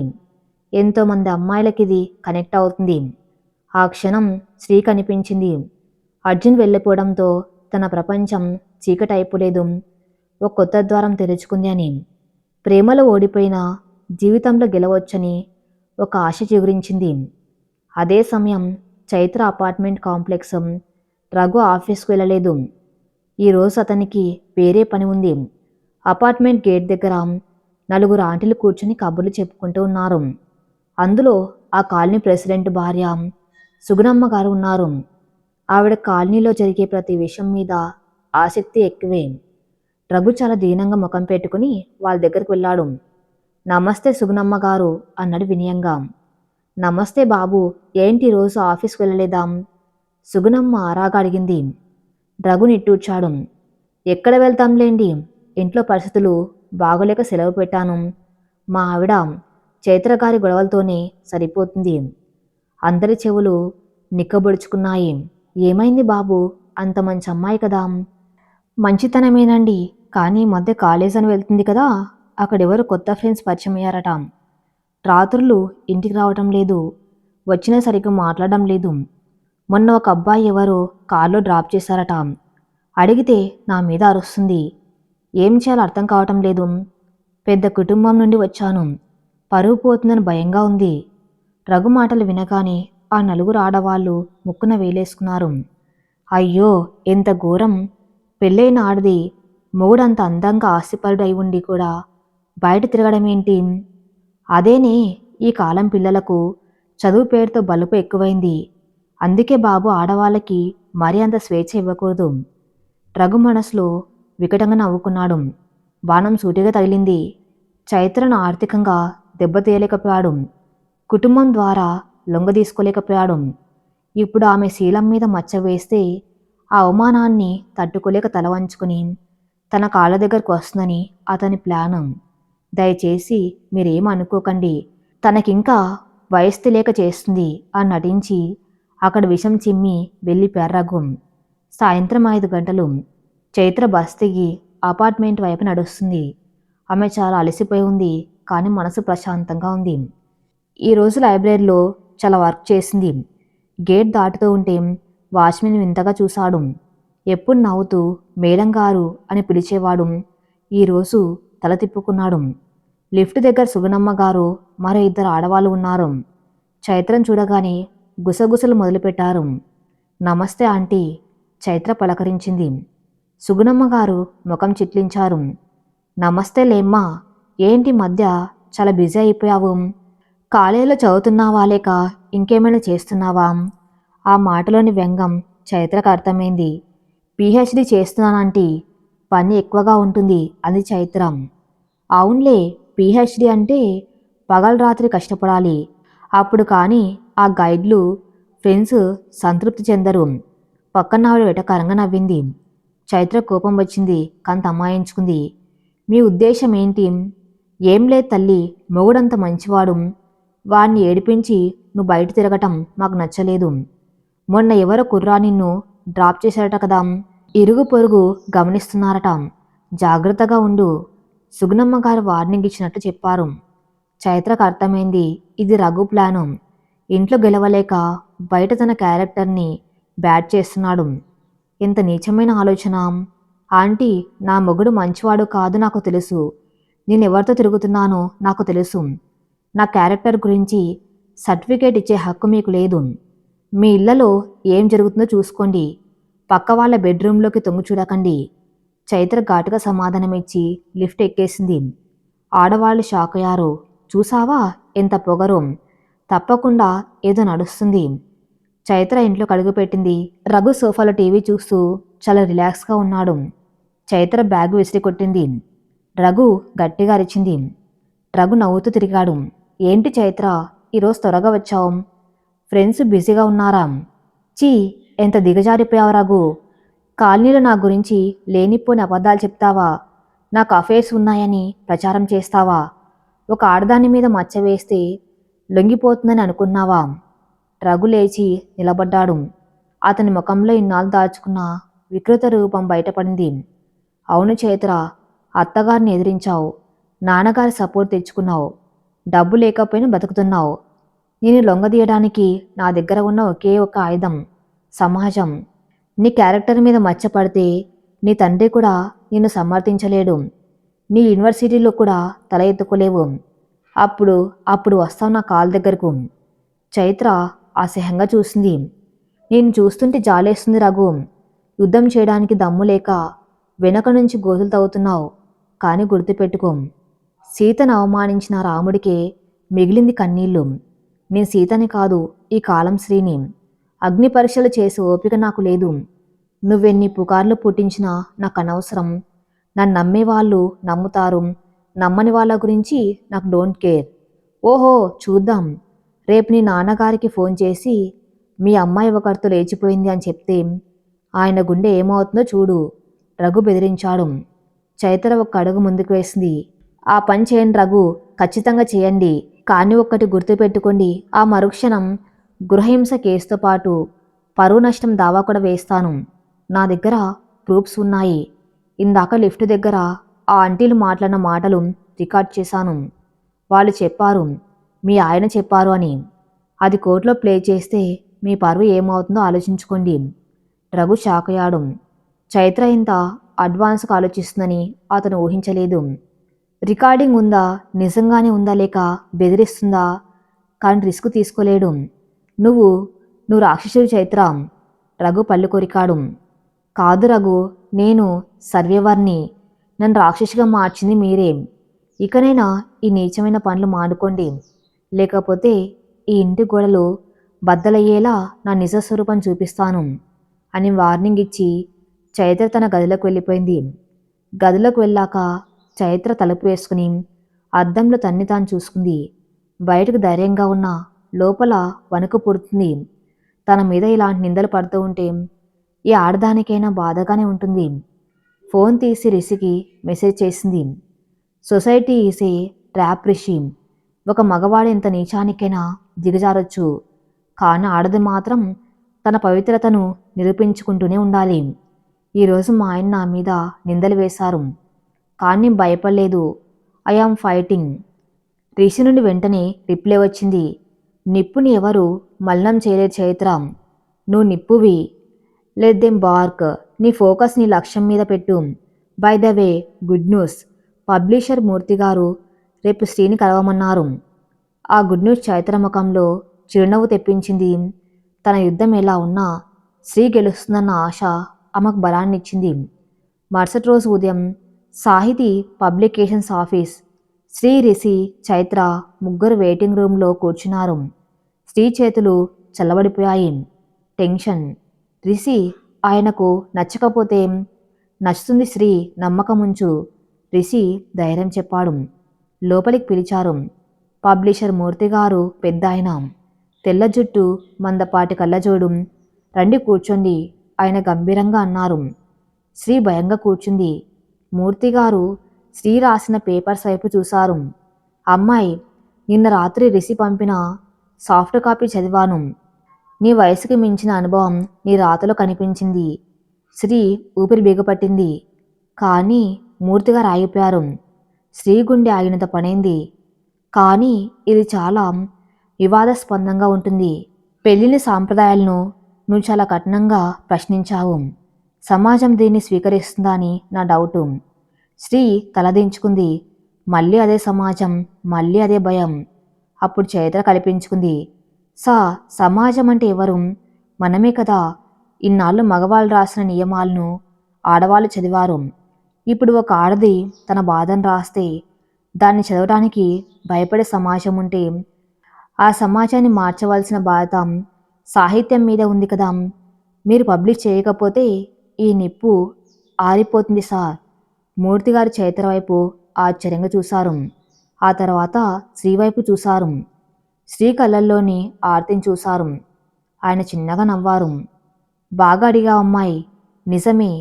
ఎంతోమంది అమ్మాయిలకి ఇది కనెక్ట్ అవుతుంది. ఆ క్షణం శ్రీ కనిపించింది. అర్జున్ వెళ్ళిపోవడంతో తన ప్రపంచం చీకటి అయిపోలేదు, ఒక కొత్త ద్వారం తెరుచుకుంది అని. ప్రేమలో ఓడిపోయినా జీవితంలో గెలవచ్చని ఒక ఆశ చిగురించింది. అదే సమయం చైత్ర అపార్ట్మెంట్ కాంప్లెక్స్. రఘు ఆఫీస్కు వెళ్ళలేదు. ఈరోజు అతనికి వేరే పని ఉంది. అపార్ట్మెంట్ గేట్ దగ్గర 4 ఆంటీలు కూర్చుని కబుర్లు చెప్పుకుంటూ ఉన్నారు. అందులో ఆ కాలనీ ప్రెసిడెంట్ భార్య సుగుణమ్మ గారు ఉన్నారు. ఆవిడ కాలనీలో జరిగే ప్రతి విషయం మీద ఆసక్తి ఎక్కువే. రఘు చాలా దీనంగా ముఖం పెట్టుకుని వాళ్ళ దగ్గరికి వెళ్ళాడు. నమస్తే సుగుణమ్మ గారు అన్నాడు వినయంగా. నమస్తే బాబు, ఏంటి రోజు ఆఫీస్కి వెళ్ళలేదా? సుగుణమ్మ ఆరాగా అడిగింది. రఘు నిట్టూర్చాడు. ఎక్కడ వెళ్తాంలేండి, ఇంట్లో పరిస్థితులు బాగోలేక సెలవు పెట్టాను. మా ఆవిడ చైత్ర గారి గొడవలతోనే సరిపోతుంది. అందరి చెవులు నిక్కబొడుచుకున్నాయి. ఏమైంది బాబు, అంత మంచి అమ్మాయి కదా? మంచితనమేనండి, కానీ మధ్య కాలేజ్ అని వెళ్తుంది కదా, అక్కడెవరు కొత్త ఫ్రెండ్స్ పరిచయం అయ్యారట. రాత్రులు ఇంటికి రావటం లేదు, వచ్చినా సరిగ్గా మాట్లాడడం లేదు. మొన్న ఒక అబ్బాయి ఎవరో కారులో డ్రాప్ చేశారట. అడిగితే నా మీద అరుస్తుంది. ఏం చేయాలో అర్థం కావటం లేదు. పెద్ద కుటుంబం నుండి వచ్చాను, పరువు పోతుందని భయంగా ఉంది. రఘు మాటలు వినగానే ఆ 4 ఆడవాళ్ళు ముక్కున వేలేసుకున్నారు. అయ్యో, ఎంత ఘోరం! పెళ్ళైన ఆడది మొగుడంత అందంగా ఆస్తిపరుడు అయి ఉండి కూడా బయట తిరగడమేంటి? అదేనే ఈ కాలం పిల్లలకు చదువు పేరుతో బలుపు ఎక్కువైంది. అందుకే బాబు ఆడవాళ్ళకి మరీ అంత స్వేచ్ఛ ఇవ్వకూడదు. రఘు మనసులో వికటంగా నవ్వుకున్నాడు. బాణం సూటిగా తగిలింది. చైత్రను ఆర్థికంగా దెబ్బతీయలేకపోయాడు. కుటుంబం ద్వారా లొంగదీసుకోలేకపోయాడు. ఇప్పుడు ఆమె శీలం మీద మచ్చ వేస్తే ఆ అవమానాన్ని తట్టుకోలేక తల వంచుకుని తన కాళ్ళ దగ్గరకు వస్తుందని అతని ప్లాను. దయచేసి మీరేం అనుకోకండి. తనకింకా వయస్సు తెలియక చేస్తుంది అని నటించి అక్కడ విషం చిమ్మి వెళ్ళిపోయారు రఘు. సాయంత్రం 5 గంటలు. చైత్ర బస్ దిగి అపార్ట్మెంట్ వైపు నడుస్తుంది. ఆమె చాలా అలసిపోయి ఉంది, కానీ మనసు ప్రశాంతంగా ఉంది. ఈరోజు లైబ్రరీలో చాలా వర్క్ చేసింది. గేట్ దాటుతూ ఉంటే వాచ్మెన్ వింతగా చూశాడు. ఎప్పుడు నవ్వుతూ మేడం గారు అని పిలిచేవాడు. ఈరోజు తల తిప్పుకున్నాడు. లిఫ్ట్ దగ్గర సుగుణమ్మ గారు, మరో 2 ఆడవాళ్ళు ఉన్నారు. చైత్రం చూడగానే గుసగుసలు మొదలుపెట్టారు. నమస్తే ఆంటీ, చైత్ర పలకరించింది. సుగుణమ్మ గారు ముఖం చిట్లించారు. నమస్తే లేమ్మా, ఏంటి మధ్య చాలా బిజీ అయిపోయావు? కాలేజీలో చదువుతున్నావా లేక ఇంకేమైనా చేస్తున్నావా? ఆ మాటలోని వ్యంగం చైత్రకు అర్థమైంది. పిహెచ్డి చేస్తున్నానంటీ, పని ఎక్కువగా ఉంటుంది అంది చైత్ర. అవునులే, పిహెచ్డి అంటే పగలు రాత్రి కష్టపడాలి. అప్పుడు కానీ ఆ గైడ్లు ఫ్రెండ్స్ సంతృప్తి చెందరు. పక్కన ఆవిడ వెటకారంగా నవ్వింది. చైత్ర కోపం వచ్చింది, కాంత అమాయించుకుంది. మీ ఉద్దేశం ఏంటి? ఏం లేదు తల్లి, మొగుడంత మంచివాడు, వాడిని ఏడిపించి నువ్వు బయట తిరగటం మాకు నచ్చలేదు. మొన్న ఎవరో కుర్రా నిన్ను డ్రాప్ చేశారట కదా, ఇరుగు పొరుగు గమనిస్తున్నారట, జాగ్రత్తగా ఉండు. సుగుణమ్మ గారు వార్నింగ్ ఇచ్చినట్టు చెప్పారు. చైత్రకు అర్థమైంది, ఇది రఘు ప్లాను. ఇంట్లో గెలవలేక బయట తన క్యారెక్టర్ని బ్యాడ్ చేస్తున్నాడు. ఎంత నీచమైన ఆలోచన! ఆంటీ, నా మొగుడు మంచివాడు కాదు నాకు తెలుసు. నేనెవరితో తిరుగుతున్నానో నాకు తెలుసు. నా క్యారెక్టర్ గురించి సర్టిఫికేట్ ఇచ్చే హక్కు మీకు లేదు. మీ ఇళ్లలో ఏం జరుగుతుందో చూసుకోండి. పక్క వాళ్ళ బెడ్రూమ్లోకి తొంగి చూడకండి. చైత్ర ఘాటుగా సమాధానమిచ్చి లిఫ్ట్ ఎక్కేసింది. ఆడవాళ్లు షాక్ అయ్యారు. చూసావా ఎంత పొగరు! తప్పకుండా ఏదో నడుస్తుంది. చైత్ర ఇంట్లో కడుగుపెట్టింది. రఘు సోఫాలో టీవీ చూస్తూ చాలా రిలాక్స్గా ఉన్నాడు. చైత్ర బ్యాగు విసిరి కొట్టింది. రఘు గట్టిగా అరిచింది. రఘు నవ్వుతూ తిరిగాడు. ఏంటి చైత్ర, ఈరోజు త్వరగా వచ్చావు? ఫ్రెండ్స్ బిజీగా ఉన్నారా? చీ, ఎంత దిగజారిపోయావు రఘు! కాలనీలో నా గురించి లేనిపోని అబద్ధాలు చెప్తావా? నాకు అఫైర్స్ ఉన్నాయని ప్రచారం చేస్తావా? ఒక ఆడదాని మీద మచ్చ వేస్తే లొంగిపోతుందని అనుకున్నావా? రఘు లేచి నిలబడ్డాడు. అతని ముఖంలో ఇన్నాళ్ళు దాచుకున్న వికృత రూపం బయటపడింది. అవును చైత్ర, అత్తగారిని ఎదిరించావు, నాన్నగారి సపోర్ట్ తెచ్చుకున్నావు, డబ్బు లేకపోయినా బతుకుతున్నావు. నేను లొంగదీయడానికి నా దగ్గర ఉన్న ఒకే ఒక ఆయుధం సమాజం. నీ క్యారెక్టర్ మీద మచ్చపడితే నీ తండ్రి కూడా నిన్ను సమర్థించలేడు. నీ యూనివర్సిటీలో కూడా తల ఎత్తుకోలేవు. అప్పుడు అప్పుడు వస్తావు నా కాలు దగ్గరకు. చైత్ర అసహ్యంగా చూసింది. నేను చూస్తుంటే జాలేస్తుంది రఘు. యుద్ధం చేయడానికి దమ్ము లేక వెనక నుంచి గోతులు తవ్వుతున్నావు. కానీ గుర్తుపెట్టుకో, సీతను అవమానించిన రాముడికే మిగిలింది కన్నీళ్లు. నేను సీతని కాదు, ఈ కాలం స్త్రీని. అగ్ని పరీక్షలు చేసే ఓపిక నాకు లేదు. నువ్వెన్ని పుకార్లు పుట్టించినా నాకు అనవసరం. నన్ను నమ్మేవాళ్ళు నమ్ముతారు, నమ్మని వాళ్ళ గురించి నాకు డోంట్ కేర్. ఓహో చూద్దాం, రేపు నీ నాన్నగారికి ఫోన్ చేసి మీ అమ్మాయి ఒకరితో లేచిపోయింది అని చెప్తే ఆయన గుండె ఏమవుతుందో చూడు, రఘు బెదిరించాడు. చైత్ర ఒక్క అడుగు ముందుకు వేసింది. ఆ పని చేయండి రఘు, ఖచ్చితంగా చేయండి. కానీ ఒక్కటి గుర్తుపెట్టుకోండి, ఆ మరుక్షణం గృహహింస కేసుతో పాటు పరువు నష్టం దావా కూడా వేస్తాను. నా దగ్గర ప్రూఫ్స్ ఉన్నాయి. ఇందాక లిఫ్ట్ దగ్గర ఆ ఆంటీలు మాట్లాడిన మాటలు రికార్డ్ చేశాను. వాళ్ళు చెప్పారు మీ ఆయన చెప్పారు అని. అది కోర్టులో ప్లే చేస్తే మీ పరువు ఏమవుతుందో ఆలోచించుకోండి. రఘు షాక్ అయ్యాడు. చైత్ర ఇంత అడ్వాన్స్గా ఆలోచిస్తుందని అతను ఊహించలేదు. రికార్డింగ్ ఉందా, నిజంగానే ఉందా లేక బెదిరిస్తుందా, కానీ రిస్క్ తీసుకోలేడు. నువ్వు రాక్షసుడు చైత్ర. రఘు పళ్ళు కొరికాడు. కాదు రఘు, నేను సర్వేవర్ని. నన్ను రాక్షసిగా మార్చింది మీరే. ఇకనైనా ఈ నీచమైన పనులు మానుకోండి, లేకపోతే ఈ ఇంటి గోడలు బద్దలయ్యేలా నా నిజ స్వరూపం చూపిస్తాను అని వార్నింగ్ ఇచ్చి చైత్ర తన గదిలోకి వెళ్ళిపోయింది. గదిలోకి వెళ్ళాక చైత్ర తలుపు వేసుకుని అద్దంలో తన్ని తాను చూసుకుంది. బయటకు ధైర్యంగా ఉన్న లోపల వణుకు పుడుతుంది. తన మీద ఇలాంటి నిందలు పడుతూ ఉంటే ఏ ఆడదానికైనా బాధగానే ఉంటుంది. ఫోన్ తీసి రిషికి మెసేజ్ చేసింది. Society is a trap Rishi. ఒక మగవాడు ఎంత నీచానికైనా దిగజారొచ్చు, కానీ ఆడది మాత్రం తన పవిత్రతను నిరూపించుకుంటూనే ఉండాలి. ఈరోజు మా ఆయన నా మీద నిందలు వేశారు, కానీ భయపడలేదు. I am fighting. రిషి నుండి వెంటనే రిప్లై వచ్చింది. నిప్పుని ఎవరు మల్లం చేయలేదు చైత్ర, నువ్వు నిప్పువి. Let them bark. నీ ఫోకస్ నీ లక్ష్యం మీద పెట్టు. By the way, good news. Publisher Murthy గారు రేపు శ్రీని కలవమన్నారు. ఆ గుడ్ న్యూస్ చైత్ర ముఖంలో చిరునవ్వు తెప్పించింది. తన యుద్ధం ఎలా ఉన్నా శ్రీ గెలుస్తుందన్న ఆశ ఆమెకు బలాన్నిచ్చింది. మరుసటి రోజు ఉదయం సాహితీ పబ్లికేషన్స్ ఆఫీస్. శ్రీ, రిషి, చైత్ర ముగ్గురు వెయిటింగ్ రూమ్లో కూర్చున్నారు. శ్రీ చేతులు చల్లబడిపోయాయి. టెన్షన్. రిషి, ఆయనకు నచ్చకపోతే నచ్చుతుంది శ్రీ, నమ్మకముంచు. రిషి ధైర్యం చెప్పాడు. లోపలికి పిలిచారు. పబ్లిషర్ మూర్తిగారు పెద్ద ఆయన, తెల్ల జుట్టు, మందపాటి కళ్ళజోడు. రండి కూర్చోండి, ఆయన గంభీరంగా అన్నారు. శ్రీ భయంగా కూర్చుంది. మూర్తిగారు శ్రీ రాసిన పేపర్స్ వైపు చూశారు. అమ్మాయి, నిన్న రాత్రి రిషి పంపిన సాఫ్ట్ కాపీ చదివాను. నీ వయసుకి మించిన అనుభవం నీ రాతలో కనిపించింది. శ్రీ ఊపిరి బిగపట్టింది. కానీ మూర్తిగా ఆగిపోయారు. శ్రీ గుండె ఆగినంత పనైంది. కానీ ఇది చాలా వివాదాస్పదంగా ఉంటుంది. పెళ్లిని సాంప్రదాయాలను నువ్వు చాలా కఠినంగా ప్రశ్నించావు. సమాజం దీన్ని స్వీకరిస్తుందా అని నా డౌటు. శ్రీ తలదించుకుంది. మళ్ళీ అదే సమాజం, మళ్ళీ అదే భయం. అప్పుడు చైత్ర కల్పించుకుంది. సమాజం అంటే ఎవరు? మనమే కదా. ఇన్నాళ్ళు మగవాళ్ళు రాసిన నియమాలను ఆడవాళ్ళు చదివారు. ఇప్పుడు ఒక ఆడది తన బాధను రాస్తే దాన్ని చదవడానికి భయపడే సమాజం ఉంటే ఆ సమాజాన్ని మార్చవలసిన బాధ్యత సాహిత్యం మీద ఉంది కదా. మీరు పబ్లిష్ చేయకపోతే ఈ నిప్పు ఆరిపోతుంది సార్. మూర్తిగారు చైత్ర వైపు ఆశ్చర్యంగా చూశారు. ఆ తర్వాత శ్రీ వైపు చూశారు. శ్రీ కళ్ళల్లోని ఆర్తిని చూశారు. ఆయన చిన్నగా నవ్వారు. బాగా అడిగా అమ్మాయి. నిజమే,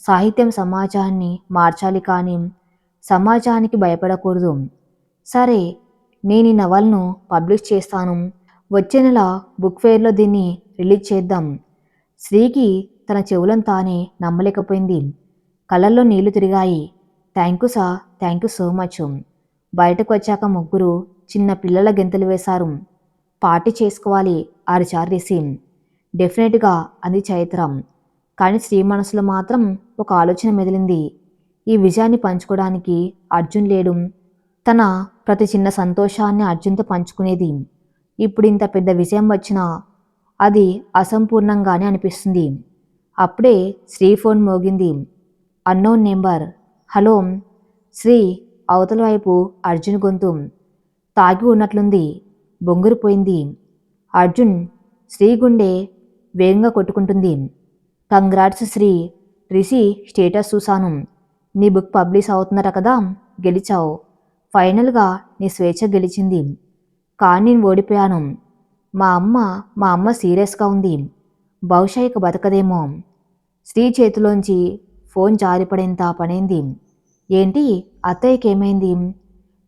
సాహిత్యం సమాజాన్ని మార్చాలి, కానీ సమాజానికి భయపడకూడదు. సరే, నేను ఈ నవలను పబ్లిష్ చేస్తాను. వచ్చే నెల బుక్ ఫెయిర్లో దీన్ని రిలీజ్ చేద్దాం. శ్రీకి తన చెవులను తానే నమ్మలేకపోయింది. కళ్ళల్లో నీళ్లు తిరిగాయి. Thank you sir, thank you so much. బయటకు వచ్చాక ముగ్గురు చిన్న పిల్లల గెంతులు వేశారు. పార్టీ చేసుకోవాలి అరిచారు రిషి. డెఫినెట్గా అంది చైత్ర. కానీ శ్రీ మనసులో మాత్రం ఒక ఆలోచన మెదిలింది. ఈ విజయాన్ని పంచుకోవడానికి అర్జున్ లేడు. తన ప్రతి చిన్న సంతోషాన్ని అర్జున్తో పంచుకునేది. ఇప్పుడు ఇంత పెద్ద విజయం వచ్చినా అది అసంపూర్ణంగానే అనిపిస్తుంది. అప్పుడే శ్రీ ఫోన్ మోగింది. Unknown number. హలో. శ్రీ అవతల వైపు అర్జున్ గొంతు. తాగి ఉన్నట్లుంది, బొంగురుపోయింది. అర్జున్. శ్రీ గుండె వేగంగా కొట్టుకుంటుంది. కంగ్రాట్స్ శ్రీ. రిషి స్టేటస్ చూశాను. నీ బుక్ పబ్లిష్ అవుతుందట కదా. గెలిచావు. ఫైనల్గా నీ స్వేచ్ఛ గెలిచింది. కానీ నేను ఓడిపోయాను. మా అమ్మ సీరియస్గా ఉంది. బహుశా ఇక బతకదేమో. శ్రీ చేతిలోంచి ఫోన్ జారిపడేంత పనైంది. ఏంటి, అత్తయ్యకి ఏమైంది?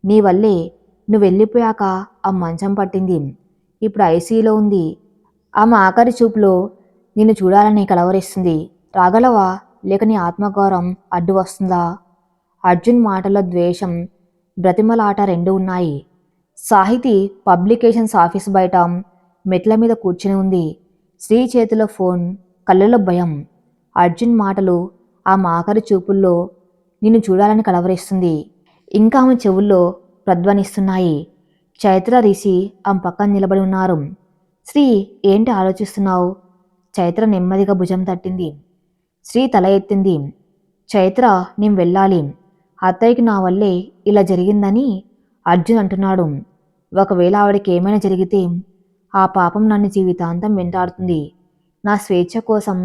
నీ వల్లే. నువ్వు వెళ్ళిపోయాక ఆ మంచం పట్టింది. ఇప్పుడు ఐసీయూలో ఉంది. ఆమె ఆఖరి చూపులో నిన్ను చూడాలని కలవరిస్తుంది. రాగలవా, లేక నీ ఆత్మగౌరవం అడ్డు వస్తుందా? అర్జున్ మాటల్లో ద్వేషం, బ్రతిమలాట రెండూ ఉన్నాయి. సాహితీ పబ్లికేషన్స్ ఆఫీస్ బయట మెట్ల మీద కూర్చుని ఉంది. శ్రీ చేతిలో ఫోన్, కళ్ళలో భయం. అర్జున్ మాటలు ఆమె ఆఖరి చూపుల్లో నిన్ను చూడాలని కలవరిస్తుంది. ఇంకా ఆమె చెవుల్లో ప్రధ్వనిస్తున్నాయి. చైత్ర, రిషి ఆమె పక్కన నిలబడి ఉన్నారు. శ్రీ, ఏంటి ఆలోచిస్తున్నావు? చైత్ర నెమ్మదిగా భుజం తట్టింది. శ్రీ తల ఎత్తింది. చైత్ర, నేను వెళ్ళాలి. అత్తయ్యకి నా వల్లే ఇలా జరిగిందని అర్జున్ అంటున్నాడు. ఒకవేళ ఆవిడకి ఏమైనా జరిగితే ఆ పాపం నన్ను జీవితాంతం వెంటాడుతుంది. నా స్వేచ్ఛ కోసం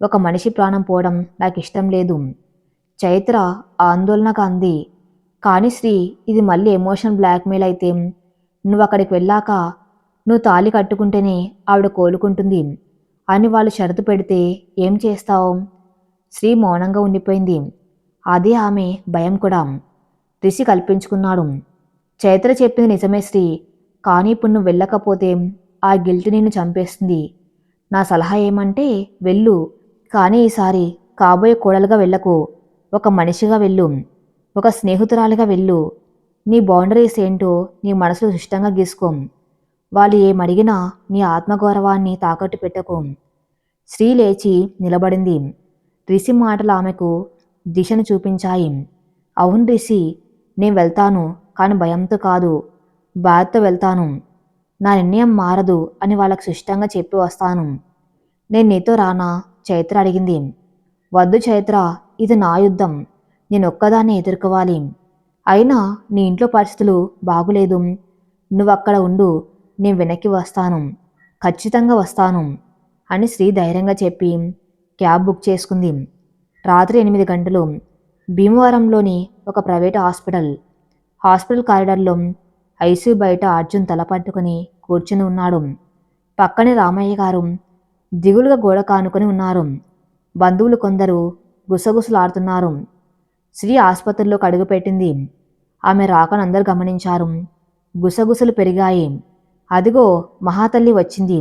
ఒక మనిషి ప్రాణం పోవడం నాకు ఇష్టం లేదు. చైత్ర ఆందోళనగా అంది. కానీ శ్రీ, ఇది మళ్ళీ ఎమోషనల్ బ్లాక్మెయిల్ అయితే నువ్వు అక్కడికి వెళ్ళాక నువ్వు తాళి కట్టుకుంటేనే ఆవిడ కోలుకుంటుంది అని వాళ్ళు షరతు పెడితే ఏం చేస్తావు? శ్రీ మౌనంగా ఉండిపోయింది. అదే ఆమె భయం కూడా. రిషి కల్పించుకున్నాడు. చైత్ర చెప్పింది నిజమే శ్రీ, కానీ ఇప్పుడు నువ్వు వెళ్ళకపోతే ఆ గిల్ట్ నిన్ను చంపేస్తుంది. నా సలహా ఏమంటే వెళ్ళు, కానీ ఈసారి కాబోయే కోడలుగా వెళ్ళకు. ఒక మనిషిగా వెళ్ళు, ఒక స్నేహితురాలిగా వెళ్ళు. నీ బౌండరీస్ ఏంటో నీ మనసులో ఇష్టంగా గీసుకో. వాళ్ళు ఏమడిగినా నీ ఆత్మగౌరవాన్ని తాకట్టు పెట్టకు. శ్రీ లేచి నిలబడింది. రిషి మాటలు ఆమెకు దిశను చూపించాయి. అవును రిషి, నేను వెళ్తాను, కానీ భయంతో కాదు, బాధతో వెళ్తాను. నా నిర్ణయం మారదు అని వాళ్ళకు స్పష్టంగా చెప్పి వస్తాను. నేను నీతో రానా? చైత్ర అడిగింది. వద్దు చైత్ర, ఇది నా యుద్ధం. నేను ఒక్కదాన్ని ఎదుర్కోవాలి. అయినా నీ ఇంట్లో పరిస్థితులు బాగులేదు. నువ్వక్కడ ఉండు, నేను వెనక్కి వస్తాను, ఖచ్చితంగా వస్తాను అని శ్రీ ధైర్యంగా చెప్పి క్యాబ్ బుక్ చేసుకుంది. రాత్రి 8 గంటలు. భీమవరంలోని ఒక ప్రైవేటు హాస్పిటల్ కారిడార్లో ఐసీయూ బయట అర్జున్ తల పట్టుకుని కూర్చుని ఉన్నాడు. పక్కనే రామయ్య గారు దిగులుగా గోడ కానుకొని ఉన్నారు. బంధువులు కొందరు గుసగుసలాడుతున్నారు. శ్రీ ఆసుపత్రిలోకి అడుగుపెట్టింది. ఆమె రాకను అందరూ గమనించారు. గుసగుసలు పెరిగాయి. అదిగో మహాతల్లి వచ్చింది.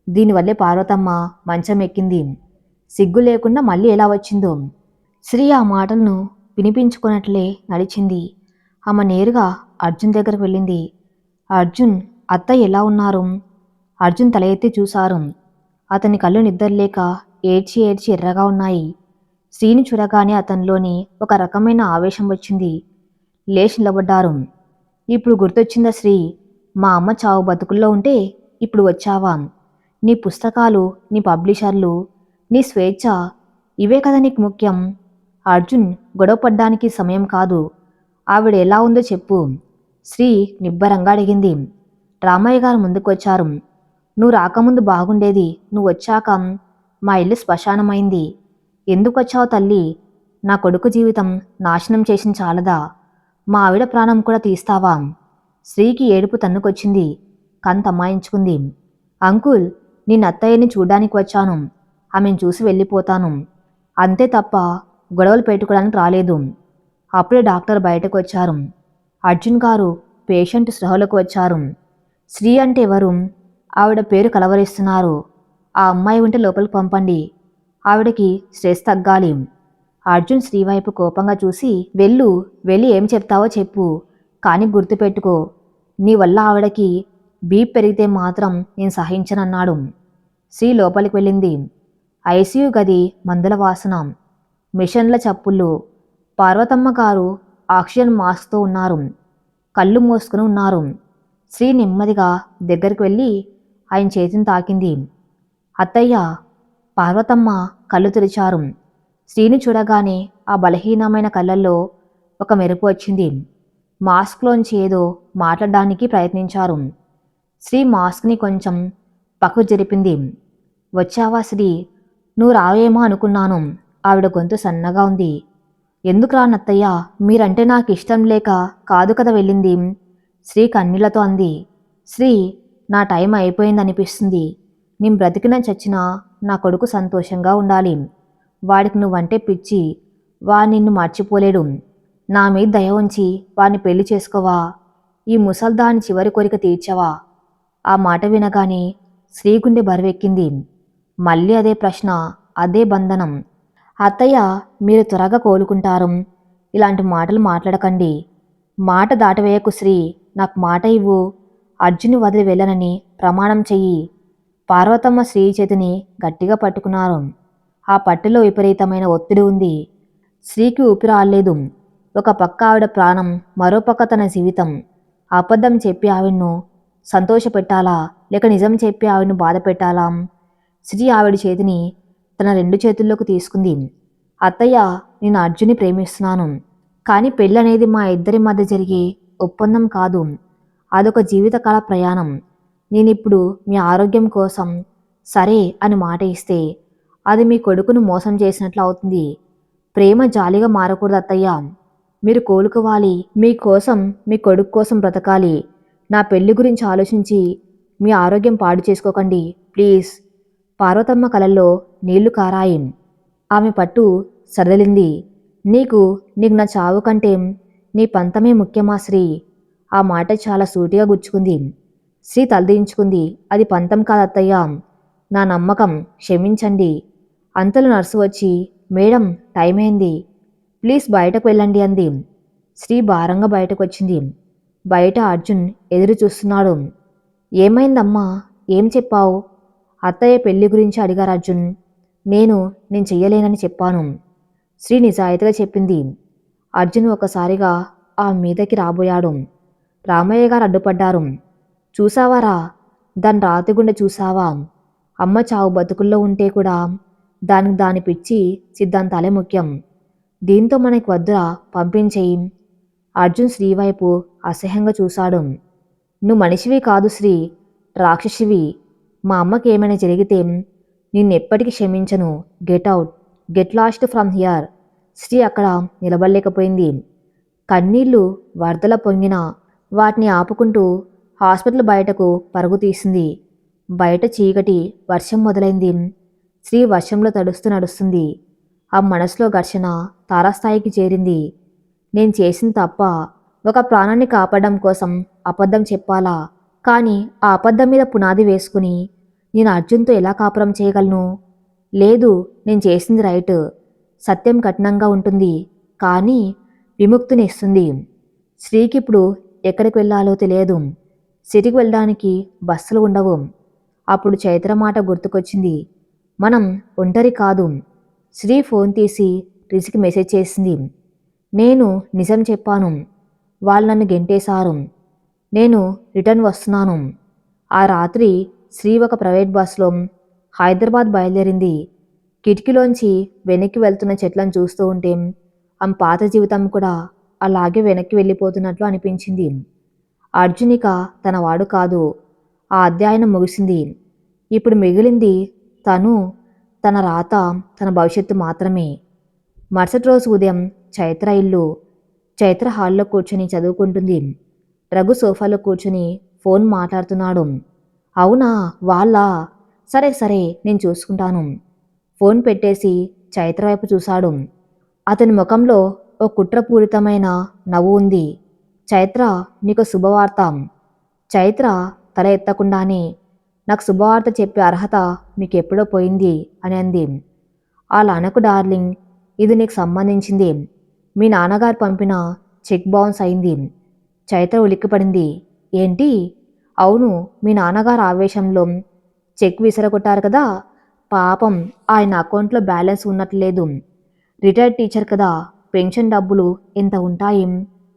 దీనివల్లే పార్వతమ్మ మంచం ఎక్కింది. సిగ్గు లేకుండా మళ్ళీ ఎలా వచ్చిందో. శ్రీ ఆ మాటలను వినిపించుకున్నట్లే నడిచింది. ఆమె నేరుగా అర్జున్ దగ్గరకు వెళ్ళింది. అర్జున్, అత్తయ్య ఎలా ఉన్నారు? అర్జున్ తల ఎత్తి చూశారు. అతని కళ్ళు నిద్రలేక ఏడ్చి ఏడ్చి ఎర్రగా ఉన్నాయి. శ్రీని చూడగానే అతనిలోని ఒక రకమైన ఆవేశం వచ్చింది. లేచి నిలబడ్డారు. ఇప్పుడు గుర్తొచ్చిందా శ్రీ? మా అమ్మ చావు బతుకుల్లో ఉంటే ఇప్పుడు వచ్చావా? నీ పుస్తకాలు, నీ పబ్లిషర్లు, నీ స్వేచ్ఛ, ఇవే కదా నీకు ముఖ్యం. అర్జున్, గొడవ పడ్డానికి సమయం కాదు. ఆవిడ ఎలా ఉందో చెప్పు. శ్రీ నిబ్బరంగా అడిగింది. రామయ్య గారు ముందుకొచ్చారు. నువ్వు రాకముందు బాగుండేది, నువ్వు వచ్చాక మా ఇల్లు శ్మశానమైంది. ఎందుకు వచ్చావు తల్లి? నా కొడుకు జీవితం నాశనం చేసిన చాలదా? మా ఆవిడ ప్రాణం కూడా తీస్తావా? శ్రీకి ఏడుపు తన్నుకొచ్చింది. కంత అమ్మాయించుకుంది. అంకుల్, నేను అత్తయ్యని చూడ్డానికి వచ్చాను. ఆమెను చూసి వెళ్ళిపోతాను, అంతే తప్ప గొడవలు పెట్టుకోవడానికి రాలేదు. అప్పుడే డాక్టర్ బయటకు వచ్చారు. అర్జున్ గారు, పేషెంట్ స్పృహలోకి వచ్చారు. శ్రీ అంటే ఎవరు? ఆవిడ పేరు కలవరిస్తున్నారు. ఆ అమ్మాయి ఉంటే లోపలికి పంపండి. ఆవిడకి స్ట్రెస్ తగ్గాలి. అర్జున్ శ్రీ వైపు కోపంగా చూసి, వెళ్ళి ఏం చెప్తావో చెప్పు, కానీ గుర్తుపెట్టుకో, నీ వల్ల ఆవిడకి బీప్ పెరిగితే మాత్రం నేను సహించనన్నాడు. శ్రీ లోపలికి వెళ్ళింది. ఐసీయూ గది మందుల వాసన, మిషన్ల చప్పుళ్ళు. పార్వతమ్మ గారు ఆక్సిజన్ మాస్క్తో ఉన్నారు. కళ్ళు మూసుకుని ఉన్నారు. శ్రీ నెమ్మదిగా దగ్గరికి వెళ్ళి ఆయన చేతిని తాకింది. అత్తయ్య. పార్వతమ్మ కళ్ళు తెరిచారు. శ్రీని చూడగానే ఆ బలహీనమైన కళ్ళల్లో ఒక మెరుపు వచ్చింది. మాస్క్లోంచి ఏదో మాట్లాడడానికి ప్రయత్నించారు. శ్రీ మాస్క్ని కొంచెం పక్కకు జరిపింది. వచ్చావా శ్రీ? నువ్వు రావేమో అనుకున్నాను. ఆవిడ గొంతు సన్నగా ఉంది. ఎందుకు రానత్తయ్య? మీరంటే నాకు ఇష్టం లేక కాదు కదా వెళ్ళింది. శ్రీ కన్నీళ్లతో అంది. శ్రీ, నా టైం అయిపోయిందనిపిస్తుంది. నేను బ్రతికిన చచ్చినా నా కొడుకు సంతోషంగా ఉండాలి. వాడికి నువ్వంటే పిచ్చి. వాడు నిన్ను మర్చిపోలేడు. నా మీద దయ ఉంచి వాడిని పెళ్లి చేసుకోవా? ఈ ముసల్దాని చివరి కోరిక తీర్చవా? ఆ మాట వినగానే శ్రీ గుండె బరువెక్కింది. మళ్ళీ అదే ప్రశ్న, అదే బంధనం. అత్తయ్య, మీరు త్వరగా కోలుకుంటారు. ఇలాంటి మాటలు మాట్లాడకండి. మాట దాటవేయకు శ్రీ. నాకు మాట ఇవ్వు. అర్జున్ని వదిలి వెళ్ళనని ప్రమాణం చెయ్యి. పార్వతమ్మ శ్రీ చేతిని గట్టిగా పట్టుకున్నారు. ఆ పట్టులో విపరీతమైన ఒత్తిడి ఉంది. శ్రీకి ఊపిరాడలేదు. ఒక పక్క ఆవిడ ప్రాణం, మరో పక్క తన జీవితం. అబద్ధం చెప్పి ఆవిడ్ను సంతోషపెట్టాలా, లేక నిజం చెప్పి ఆవిడ్ను బాధ పెట్టాలా? శ్రీ ఆవిడ చేతిని తన 2 చేతుల్లోకి తీసుకుంది. అత్తయ్య, నేను అర్జున్ని ప్రేమిస్తున్నాను. కానీ పెళ్ళనేది మా ఇద్దరి మధ్య జరిగే ఒప్పందం కాదు. అదొక జీవితకాల ప్రయాణం. నేనిప్పుడు మీ ఆరోగ్యం కోసం సరే అని మాట ఇస్తే అది మీ కొడుకును మోసం చేసినట్లు అవుతుంది. ప్రేమ జాలిగా మారకూడదు అత్తయ్య. మీరు కోలుకోవాలి. మీకోసం, మీ కొడుకు కోసం బ్రతకాలి. నా పెళ్లి గురించి ఆలోచించి మీ ఆరోగ్యం పాడు చేసుకోకండి ప్లీజ్. పార్వతమ్మ కళ్ళల్లో నీళ్లు కారాయి. ఆమె పట్టు సడలింది. నీకు నీకు నా చావు కంటే నీ పంతమే ముఖ్యమా శ్రీ? ఆ మాట చాలా సూటిగా గుచ్చుకుంది. శ్రీ తలదించుకుంది. అది పంతం కాదత్తయ్య, నా నమ్మకం, క్షమించండి. అంతలో నర్సు వచ్చి, మేడం టైం అయింది, ప్లీజ్ బయటకు వెళ్ళండి అంది. శ్రీ భారంగా బయటకు వచ్చింది. బయట అర్జున్ ఎదురు చూస్తున్నాడు. ఏమైందమ్మా, ఏం చెప్పావు? అత్తయ్య పెళ్లి గురించి అడిగారు అర్జున్. నేను చెయ్యలేనని చెప్పాను, శ్రీ నిజాయితీగా చెప్పింది. అర్జున్ ఒక్కసారిగా ఆ మీదకి రాబోయాడు. రామయ్య గారు అడ్డుపడ్డారు. చూసావారా, దాని రాతిగుండె చూసావా? అమ్మ చావు బతుకుల్లో ఉంటే కూడా దానికి దాని పిచ్చి సిద్ధాంతాలే ముఖ్యం. దీంతో మనకి వద్దురా, పంపించేయి. అర్జున్ శ్రీవైపు అసహ్యంగా చూశాడు. నువ్వు మనిషివి కాదు శ్రీ, రాక్షసివి. మా అమ్మకి ఏమైనా జరిగితే నిన్నెప్పటికీ క్షమించను. Get out, get lost from here. Sri అక్కడ నిలబడలేకపోయింది. కన్నీళ్లు వరదల పొంగిన వాటిని ఆపుకుంటూ హాస్పిటల్ బయటకు పరుగు తీసింది. బయట చీకటి, వర్షం మొదలైంది. శ్రీ వర్షంలో తడుస్తూ నడుస్తుంది. ఆ మనసులో ఘర్షణ తారాస్థాయికి చేరింది. నేను చేసింది తప్ప, ఒక ప్రాణాన్ని కాపాడడం కోసం అబద్ధం చెప్పాలా? కానీ ఆ అబద్ధం మీద పునాది వేసుకుని నేను అర్జున్తో ఎలా కాపురం చేయగలను? లేదు, నేను చేసింది రైట్. సత్యం కఠినంగా ఉంటుంది, కానీ విముక్తిని ఇస్తుంది. శ్రీకి ఇప్పుడు ఎక్కడికి వెళ్ళాలో తెలియదు. సిటీకి వెళ్ళడానికి బస్సులు ఉండవు. అప్పుడు చైత్ర మాట గుర్తుకొచ్చింది. మనం ఒంటరి కాదు. శ్రీ ఫోన్ తీసి రిషికి మెసేజ్ చేసింది. నేను నిజం చెప్పాను, వాళ్ళు నన్ను గెంటేశారు. నేను రిటర్న్ వస్తున్నాను. ఆ రాత్రి శ్రీ ఒక ప్రైవేట్ బస్సులో హైదరాబాద్ బయలుదేరింది. కిటికీలోంచి వెనక్కి వెళ్తున్న చెట్లను చూస్తూ ఉంటే ఆమె పాత జీవితం కూడా అలాగే వెనక్కి వెళ్ళిపోతున్నట్లు అనిపించింది. అర్జునిక తన వాడు కాదు. ఆ అధ్యాయం ముగిసింది. ఇప్పుడు మిగిలింది తను, తన రాత, తన భవిష్యత్తు మాత్రమే. మరుసటి రోజు ఉదయం చైత్ర ఇల్లు. చైత్ర హాల్లో కూర్చొని చదువుకుంటుంది. రఘు సోఫాలో కూర్చొని ఫోన్ మాట్లాడుతున్నాడు. అవునా, వాళ్ళా? సరే సరే, నేను చూసుకుంటాను. ఫోన్ పెట్టేసి చైత్ర వైపు చూశాడు. అతని ముఖంలో ఓ కుట్రపూరితమైన నవ్వు ఉంది. చైత్ర, నీకు శుభవార్త. చైత్ర తల ఎత్తకుండానే, నాకు శుభవార్త చెప్పే అర్హత మీకెప్పుడో పోయింది అని అంది. అలా అనకు డార్లింగ్, ఇది నీకు సంబంధించింది. మీ నాన్నగారు పంపిన చెక్ బౌన్స్ అయింది. చైత్ర ఉలిక్కిపడింది. ఏంటి? అవును, మీ నాన్నగారు ఆవేశంలో చెక్ విసిరగొట్టారు కదా. పాపం, ఆయన అకౌంట్లో బ్యాలెన్స్ ఉన్నట్లేదు. రిటైర్డ్ టీచర్ కదా, పెన్షన్ డబ్బులు ఎంత ఉంటాయి?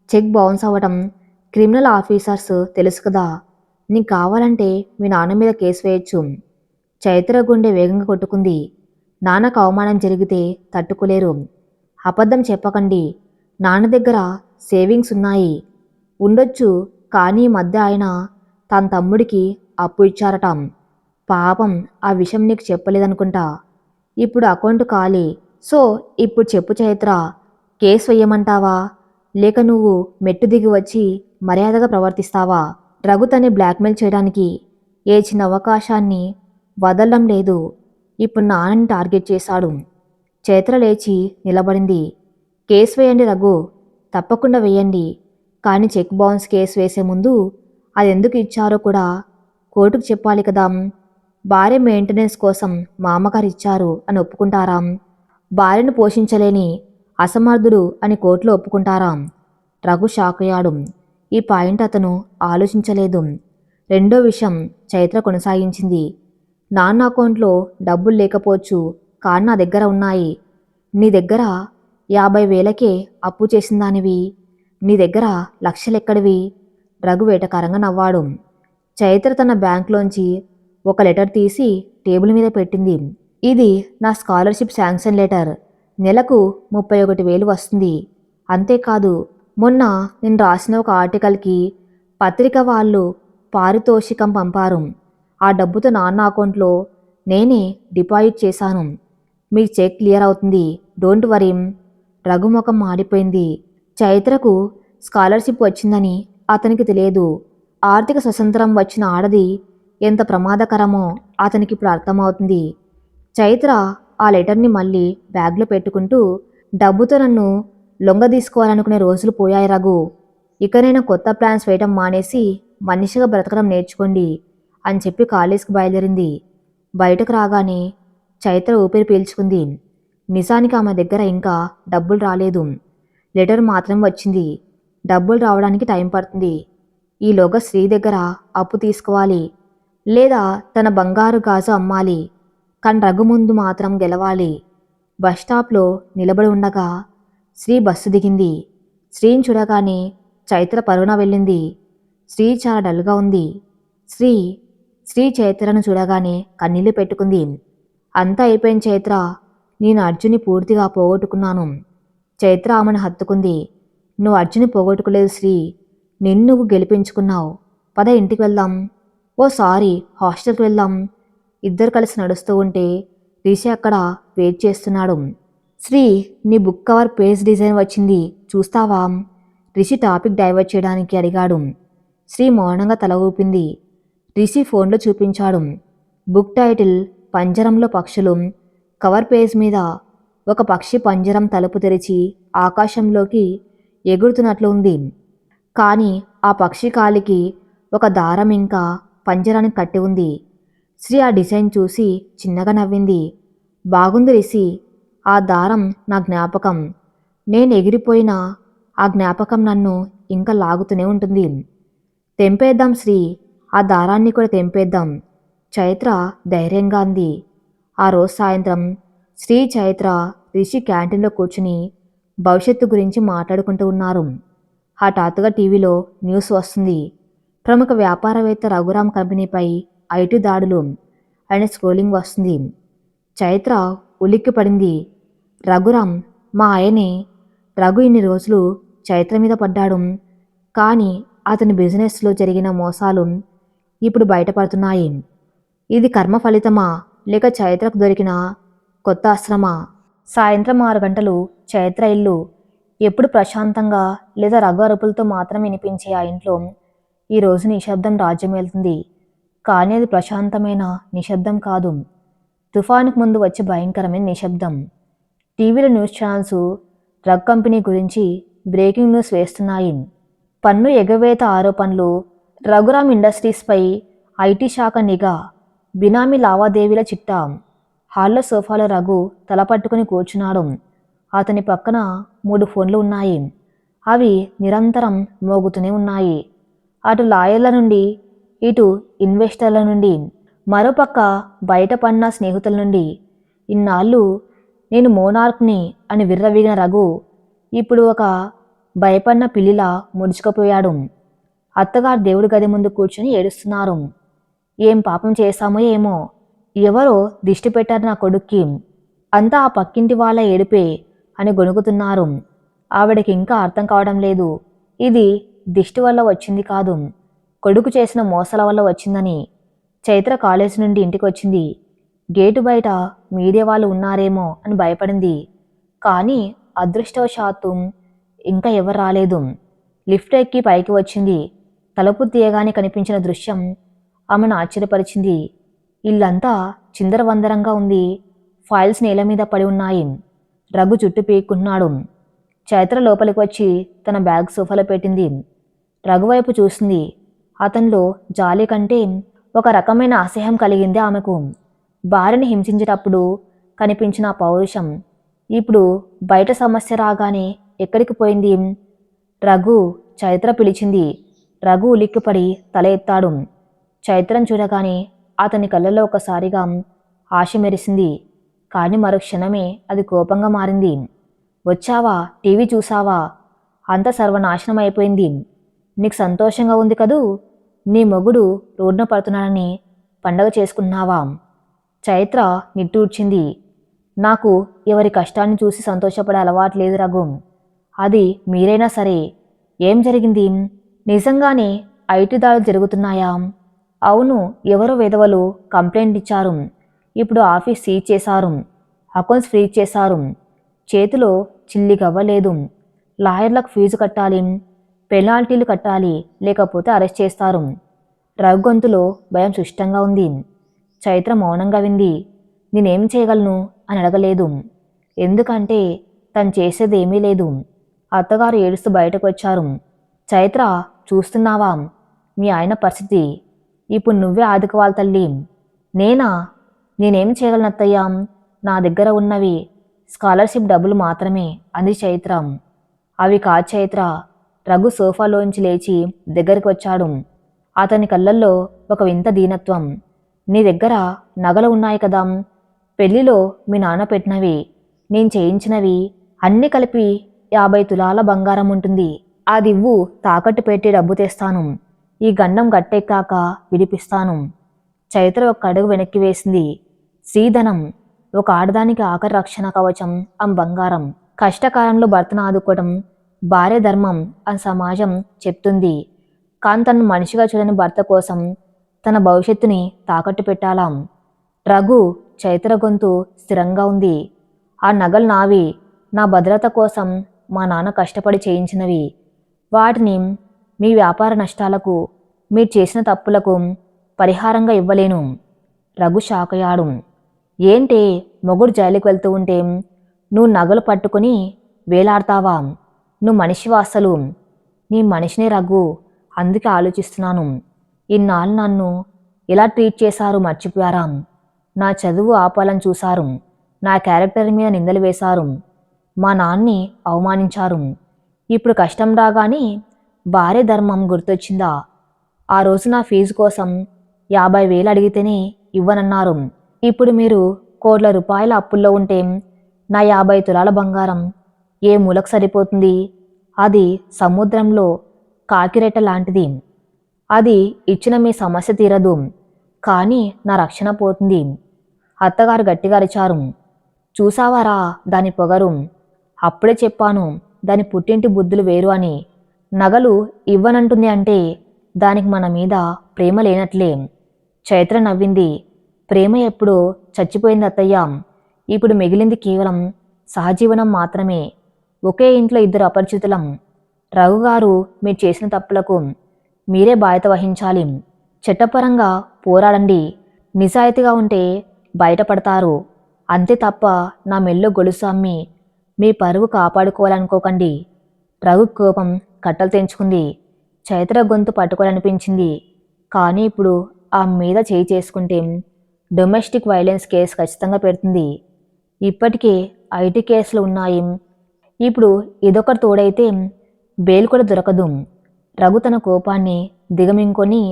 చెక్ బౌన్స్ అవ్వడం క్రిమినల్ ఆఫీసర్స్ తెలుసు కదా. నీకు కావాలంటే మీ నాన్న మీద కేసు వేయచ్చు. చైత్ర గుండె వేగంగా కొట్టుకుంది. నాన్నకు అవమానం జరిగితే తట్టుకోలేరు. అబద్ధం చెప్పకండి. నాన్న దగ్గర సేవింగ్స్ ఉన్నాయి. ఉండొచ్చు, కానీ ఈ మధ్య ఆయన తన తమ్ముడికి అప్పు ఇచ్చారట. పాపం, ఆ విషయం నీకు చెప్పలేదనుకుంటా. ఇప్పుడు అకౌంట్ ఖాళీ. సో ఇప్పుడు చెప్పు చైత్ర, కేసు వెయ్యమంటావా, లేక నువ్వు మెట్టు దిగి వచ్చి మర్యాదగా ప్రవర్తిస్తావా? రఘు తన్ని బ్లాక్మెయిల్ చేయడానికి ఏ చిన్న అవకాశాన్ని వదలడం లేదు. ఇప్పుడు నాన్నని టార్గెట్ చేశాడు. చైత్ర లేచి నిలబడింది. కేసు వేయండి రఘు, తప్పకుండా వేయండి. కానీ చెక్ బౌన్స్ కేసు వేసే ముందు అది ఎందుకు ఇచ్చారో కూడా కోర్టుకు చెప్పాలి కదా. భార్య మెయింటెనెన్స్ కోసం మా అమ్మగారు ఇచ్చారు అని ఒప్పుకుంటారా? భార్యను పోషించలేని అసమర్థుడు అని కోర్టులో ఒప్పుకుంటారా? రఘు షాక్ అయ్యాడు. ఈ పాయింట్ అతను ఆలోచించలేదు. రెండో విషయం చైత్ర కొనసాగించింది. నాన్న అకౌంట్లో డబ్బులు లేకపోవచ్చు, కానీ నా దగ్గర ఉన్నాయి. నీ దగ్గర 50,000కే అప్పు చేసిందానివి, నీ దగ్గర లక్షలెక్కడివి? రఘు వేటకారంగా నవ్వాడు. చైత్ర తన బ్యాంకులోంచి ఒక లెటర్ తీసి టేబుల్ మీద పెట్టింది. ఇది నా స్కాలర్షిప్ శాంక్షన్ లెటర్. నెలకు 31,000 వస్తుంది. అంతేకాదు మొన్న నేను రాసిన ఒక ఆర్టికల్కి పత్రిక వాళ్ళు పారితోషికం పంపారు. ఆ డబ్బుతో నాన్న అకౌంట్లో నేనే డిపాజిట్ చేశాను. మీ చెక్ క్లియర్ అవుతుంది. Don't worry. రఘుముఖం మాడిపోయింది. చైత్రకు స్కాలర్షిప్ వచ్చిందని అతనికి తెలియదు. ఆర్థిక స్వతంత్రం వచ్చిన ఆడది ఎంత ప్రమాదకరమో అతనికి ఇప్పుడు అర్థమవుతుంది. చైత్ర ఆ లెటర్ని మళ్ళీ బ్యాగ్లో పెట్టుకుంటూ, డబ్బుతో నన్ను లొంగదీసుకోవాలనుకునే రోజులు పోయాయి రఘు. ఇకనైనా కొత్త ప్లాన్స్ వేయటం మానేసి మనిషిగా బ్రతకడం నేర్చుకోండి అని చెప్పి కాలేజ్కి బయలుదేరింది. బయటకు రాగానే చైత్ర ఊపిరి పీల్చుకుంది. నిజానికి ఆమె దగ్గర ఇంకా డబ్బులు రాలేదు. లెటర్ మాత్రం వచ్చింది. డబ్బులు రావడానికి టైం పడుతుంది. ఈలోగా శ్రీ దగ్గర అప్పు తీసుకోవాలి, లేదా తన బంగారు గాజు అమ్మాలి. కానీ రఘు ముందు మాత్రం గెలవాలి. బస్టాప్లో నిలబడి ఉండగా శ్రీ బస్సు దిగింది. శ్రీని చూడగానే చైత్ర పరుగున వెళ్ళింది. శ్రీ చాలా డల్గా ఉంది. శ్రీ శ్రీ చైత్రను చూడగానే కన్నీళ్లు పెట్టుకుంది. అంతా అయిపోయిన చైత్ర, నేను అర్జున్ని పూర్తిగా పోగొట్టుకున్నాను. చైత్ర ఆమెను హత్తుకుంది. నువ్వు అర్జున్ని పోగొట్టుకోలేదు శ్రీ, నిన్ను నువ్వు గెలిపించుకున్నావు. పద ఇంటికి వెళ్దాం. ఓ సారీ, హాస్టల్కి వెళ్దాం. ఇద్దరు కలిసి నడుస్తూ ఉంటే రిషి అక్కడ వెయిట్ చేస్తున్నాడు. శ్రీ, నీ బుక్ కవర్ పేజ్ డిజైన్ వచ్చింది, చూస్తావా? రిషి టాపిక్ డైవర్ట్ చేయడానికి అడిగాడు. శ్రీ మౌనంగా తల ఊపింది. రిషి ఫోన్లో చూపించాడు. బుక్ టైటిల్ పంజరంలో పక్షులు. కవర్ పేజ్ మీద ఒక పక్షి పంజరం తలుపు తెరిచి ఆకాశంలోకి ఎగురుతున్నట్లు ఉంది. కానీ ఆ పక్షి కాలికి ఒక దారం ఇంకా పంజరానికి కట్టి ఉంది. శ్రీ ఆ డిజైన్ చూసి చిన్నగా నవ్వింది. బాగుంది రిషి, ఆ దారం నా జ్ఞాపకం. నేను ఎగిరిపోయినా ఆ జ్ఞాపకం నన్ను ఇంకా లాగుతూనే ఉంటుంది. తెంపేద్దాం శ్రీ, ఆ దారాన్ని కూడా తెంపేద్దాం, చైత్ర ధైర్యంగా అంది. ఆ రోజు సాయంత్రం శ్రీ, చైత్ర, రిషి క్యాంటీన్లో కూర్చుని భవిష్యత్తు గురించి మాట్లాడుకుంటూ ఉన్నారు. హఠాత్తుగా టీవీలో న్యూస్ వస్తుంది. ప్రముఖ వ్యాపారవేత్త రఘురామ్ కంపెనీపై ఐటీ దాడులు అనే స్క్రోలింగ్ వస్తుంది. చైత్ర ఉలిక్కి పడింది. రఘురామ్ మా ఆయనే. రఘు ఇన్ని రోజులు చైత్ర మీద పడ్డాడు. కానీ అతని బిజినెస్లో జరిగిన మోసాలు ఇప్పుడు బయటపడుతున్నాయి. ఇది కర్మ ఫలితమా, లేక చైత్రకు దొరికిన కొత్త అస్త్రమా? సాయంత్రం 6 గంటలు. చైత్ర ఇల్లు. ఎప్పుడు ప్రశాంతంగా లేదా రఘు అరుపులతో మాత్రం వినిపించే ఆ ఇంట్లో ఈరోజు నిశ్శబ్దం రాజ్యం వెళ్తుంది. కానీ అది ప్రశాంతమైన నిశ్శబ్దం కాదు, తుఫానుకు ముందు వచ్చే భయంకరమైన నిశ్శబ్దం. టీవీలో న్యూస్ ఛానల్స్ డ్రగ్ కంపెనీ గురించి బ్రేకింగ్ న్యూస్ వేస్తున్నాయి. పన్ను ఎగవేత ఆరోపణలు, రఘురామ్ ఇండస్ట్రీస్పై ఐటీ శాఖ నిఘా, బినామీ లావాదేవీల చిట్టా. హాల్లో సోఫాలో రఘు తల పట్టుకుని కూర్చున్నాడు. అతని పక్కన 3 ఫోన్లు ఉన్నాయి. అవి నిరంతరం మోగుతూనే ఉన్నాయి. అటు లాయర్ల నుండి, ఇటు ఇన్వెస్టర్ల నుండి, మరోపక్క బయటపడిన స్నేహితుల నుండి. ఇన్నాళ్ళు నేను మోనార్క్ని అని విర్రవీగిన రఘు ఇప్పుడు ఒక భయపడిన పిల్లిలా ముడుచుకుపోయాడు. అత్తగారు దేవుడి గది ముందు కూర్చుని ఏడుస్తున్నారు. ఏం పాపం చేశామో ఏమో, ఎవరో దిష్టి పెట్టారు నా కొడుక్కి, అంతా ఆ పక్కింటి వాళ్ళ ఏడుపే అని గొణుకుతున్నారు. ఆవిడకి ఇంకా అర్థం కావడం లేదు. ఇది దిష్టి వల్ల వచ్చింది కాదు, కొడుకు చేసిన మోసాల వల్ల వచ్చిందని. చైత్ర కాలేజీ నుండి ఇంటికి వచ్చింది. గేటు బయట మీడియా వాళ్ళు ఉన్నారేమో అని భయపడింది. కానీ అదృష్టవశాత్తు ఇంకా ఎవరు రాలేదు. లిఫ్ట్ ఎక్కి పైకి వచ్చింది. తలుపు తీయగానే కనిపించిన దృశ్యం ఆమెను ఆశ్చర్యపరిచింది. ఇల్లంతా చిందరవందరంగా ఉంది. ఫైల్స్ నేల మీద పడి ఉన్నాయి. రఘు చుట్టూ పీక్కున్నాడు. చైత్ర లోపలికి వచ్చి తన బ్యాగ్ సోఫాలో పెట్టింది. రఘువైపు చూసింది. అతనిలో జాలి కంటే ఒక రకమైన అసహ్యం కలిగింది ఆమెకు. భార్యని హింసించేటప్పుడు కనిపించిన ఆ పౌరుషం ఇప్పుడు బయట సమస్య రాగానే ఎక్కడికి పోయింది? రఘు, చైత్ర పిలిచింది. రఘు ఉలిక్కిపడి తల ఎత్తాడు. చైత్రను చూడగానే అతని కళ్ళలో ఒకసారిగా ఆశ మెరిసింది. కానీ మరో క్షణమే అది కోపంగా మారింది. వచ్చావా? టీవీ చూసావా? అంత సర్వనాశనం అయిపోయింది. నీకు సంతోషంగా ఉంది కదూ? నీ మొగుడు రోడ్డున పడుతున్నాడని పండగ చేసుకున్నావా? చైత్ర నిట్టూర్చింది. నాకు ఎవరి కష్టాన్ని చూసి సంతోషపడే అలవాటు లేదు రఘు. అది మీరైనా సరే. ఏం జరిగింది? నిజంగానే ఐటీ దాడులు జరుగుతున్నాయా? అవును, ఎవరో విధవలు కంప్లైంట్ ఇచ్చారు. ఇప్పుడు ఆఫీస్ సీజ్ చేశారు. అకౌంట్స్ ఫ్రీజ్ చేశారు. చేతిలో చిల్లిగవ్వలేదు. లాయర్లకు ఫీజు కట్టాలి, పెనాల్టీలు కట్టాలి, లేకపోతే అరెస్ట్ చేస్తారు. రఘు గొంతులో భయం సుష్టంగా ఉంది. చైత్ర మౌనంగా వింది. నేనేం చేయగలను అని అడగలేదు. ఎందుకంటే తను చేసేది ఏమీ లేదు. అత్తగారు ఏడుస్తూ బయటకు వచ్చారు. చైత్ర, చూస్తున్నావా మీ ఆయన పరిస్థితి? ఇప్పుడు నువ్వే ఆదుకోవాలి తల్లి. నేనా? నేనేం చేయగలను అత్తయ్యా? నా దగ్గర ఉన్నవి స్కాలర్షిప్ డబ్బులు మాత్రమే అంది చైత్ర. అవి కాదు చైత్ర. రఘు సోఫాలోంచి లేచి దగ్గరికి వచ్చాడు. అతని కళ్ళల్లో ఒక వింత దీనత్వం. నీ దగ్గర నగలు ఉన్నాయి కదా? పెళ్లిలో మీ నాన్న పెట్టినవి, నేను చేయించినవి అన్నీ కలిపి 50 తులాల బంగారం ఉంటుంది. అదివ్వు, తాకట్టు పెట్టి డబ్బు తెస్తాను. ఈ గండం గట్టెక్కాక విడిపిస్తాను. చైత్ర ఒక్క అడుగు వెనక్కి వేసింది. శ్రీధనం ఒక ఆడదానికి ఆఖరి రక్షణ కవచం బంగారం. కష్టకాలంలో భర్తను ఆదుకోవడం భార్య ధర్మం అని సమాజం చెప్తుంది. కానీ తను మనిషిగా చూడని భర్త కోసం తన భవిష్యత్తుని తాకట్టు పెట్టాలా? రఘు, చైత్ర గొంతు స్థిరంగా ఉంది. ఆ నగలు నావి. నా భద్రత కోసం మా నాన్న కష్టపడి చేయించినవి. వాటిని మీ వ్యాపార నష్టాలకు, మీరు చేసిన తప్పులకు పరిహారంగా ఇవ్వలేను. రఘు షాక్ అయ్యాడు. ఏంటి, మొగుడు జైలుకి వెళ్తూ ఉంటే నువ్వు నగలు పట్టుకుని వేలాడతావా? నువ్వు మనిషివా అసలు? నీ మనిషినే రఘు, అందుకే ఆలోచిస్తున్నాను. ఇన్నాళ్ళు నన్ను ఎలా ట్రీట్ చేశారు మర్చిపోయారా? నా చదువు ఆపాలని చూశారు. నా క్యారెక్టర్ మీద నిందలు వేశారు. మా నాన్ని అవమానించారు. ఇప్పుడు కష్టం రాగానే భార్య ధర్మం గుర్తొచ్చిందా? ఆ రోజు నా ఫీజు కోసం 50,000 అడిగితేనే ఇవ్వనన్నారు. ఇప్పుడు మీరు కోట్ల రూపాయల అప్పుల్లో ఉంటే నా 50 తులాల బంగారం ఏ మూలకు సరిపోతుంది? అది సముద్రంలో కాకిరెట్ట లాంటిది. అది ఇచ్చిన మీ సమస్య తీరదు, కానీ నా రక్షణ పోతుంది. అత్తగారు గట్టిగా అరిచారు. చూసావారా దాని పొగరు? అప్పుడే చెప్పాను దాని పుట్టింటి బుద్ధులు వేరు అని. నగలు ఇవ్వనంటుంది అంటే దానికి మన మీద ప్రేమ లేనట్లే. చైత్ర నవ్వింది. ప్రేమ ఎప్పుడో చచ్చిపోయింది అత్తయ్య. ఇప్పుడు మిగిలింది కేవలం సహజీవనం మాత్రమే. ఒకే ఇంట్లో ఇద్దరు అపరిచితులం. రఘుగారు, మీరు చేసిన తప్పులకు మీరే బాధ్యత వహించాలి. చట్టపరంగా పోరాడండి. నిజాయితీగా ఉంటే బయటపడతారు. అంతే తప్ప నా మెల్లో గొలుసు అమ్మి మీ పరువు కాపాడుకోవాలనుకోకండి. రఘు కోపం కట్టలు తెంచుకుంది. చైత్ర గొంతు పట్టుకోవాలనిపించింది. కానీ ఇప్పుడు ఆ మీద చేయి చేసుకుంటే డొమెస్టిక్ వైలెన్స్ కేసు ఖచ్చితంగా పెడుతుంది. ఇప్పటికే ఐటీ కేసులు ఉన్నాయి. ఇప్పుడు ఇదొకటి తోడైతే బెయిల్ కూడా దొరకదు. రఘు తన కోపాన్ని దిగమింకొని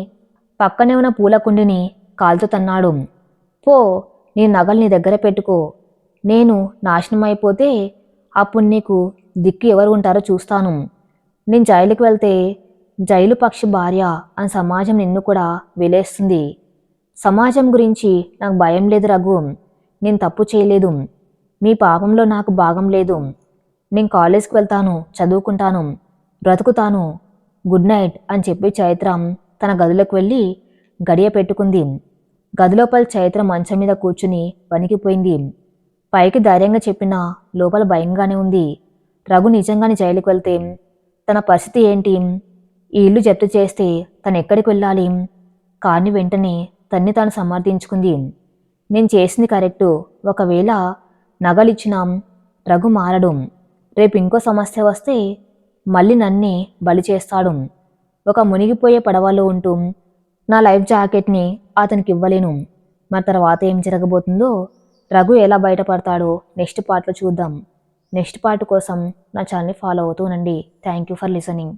పక్కనే ఉన్న పూల కుండిని కాలుతో తన్నాడు. పో, నీ నగలు నీ దగ్గర పెట్టుకో. నేను నాశనం అయిపోతే అప్పుడు నీకు దిక్కు ఎవరు ఉంటారో చూస్తాను. నేను జైలుకి వెళ్తే జైలు పక్షి భార్య అని సమాజం నిన్ను కూడా వెలేస్తుంది. సమాజం గురించి నాకు భయం లేదు రఘు. నేను తప్పు చేయలేదు. మీ పాపంలో నాకు భాగం లేదు. నేను కాలేజ్కి వెళ్తాను, చదువుకుంటాను, బ్రతుకుతాను. గుడ్ నైట్ అని చెప్పి చైత్ర తన గదిలోకి వెళ్ళి గడియ పెట్టుకుంది. గదిలోపల చైత్ర మంచం మీద కూర్చుని వణికిపోయింది. పైకి ధైర్యంగా చెప్పినా లోపల భయంగానే ఉంది. రఘు నిజంగానే జైలుకి వెళ్తే తన పరిస్థితి ఏంటి? ఈ ఇల్లు జప్తు చేస్తే తను ఎక్కడికి వెళ్ళాలి? కానీ వెంటనే తన్ని తాను సమర్థించుకుంది. నేను చేసింది కరెక్టు. ఒకవేళ నగలిచ్చినా రఘు మారడు. రేపు ఇంకో సమస్య వస్తే మళ్ళీ నన్నే బలి చేస్తాడు. ఒక మునిగిపోయే పడవలో ఉంటూ నా లైఫ్ జాకెట్ని అతనికి ఇవ్వలేను. మరి తర్వాత ఏం జరగబోతుందో, రఘు ఎలా బయటపడతాడో నెక్స్ట్ పార్ట్లో చూద్దాం. నెక్స్ట్ పార్ట్ కోసం నా ఛానల్ని ఫాలో అవుతూ ఉండండి. Thank you for listening.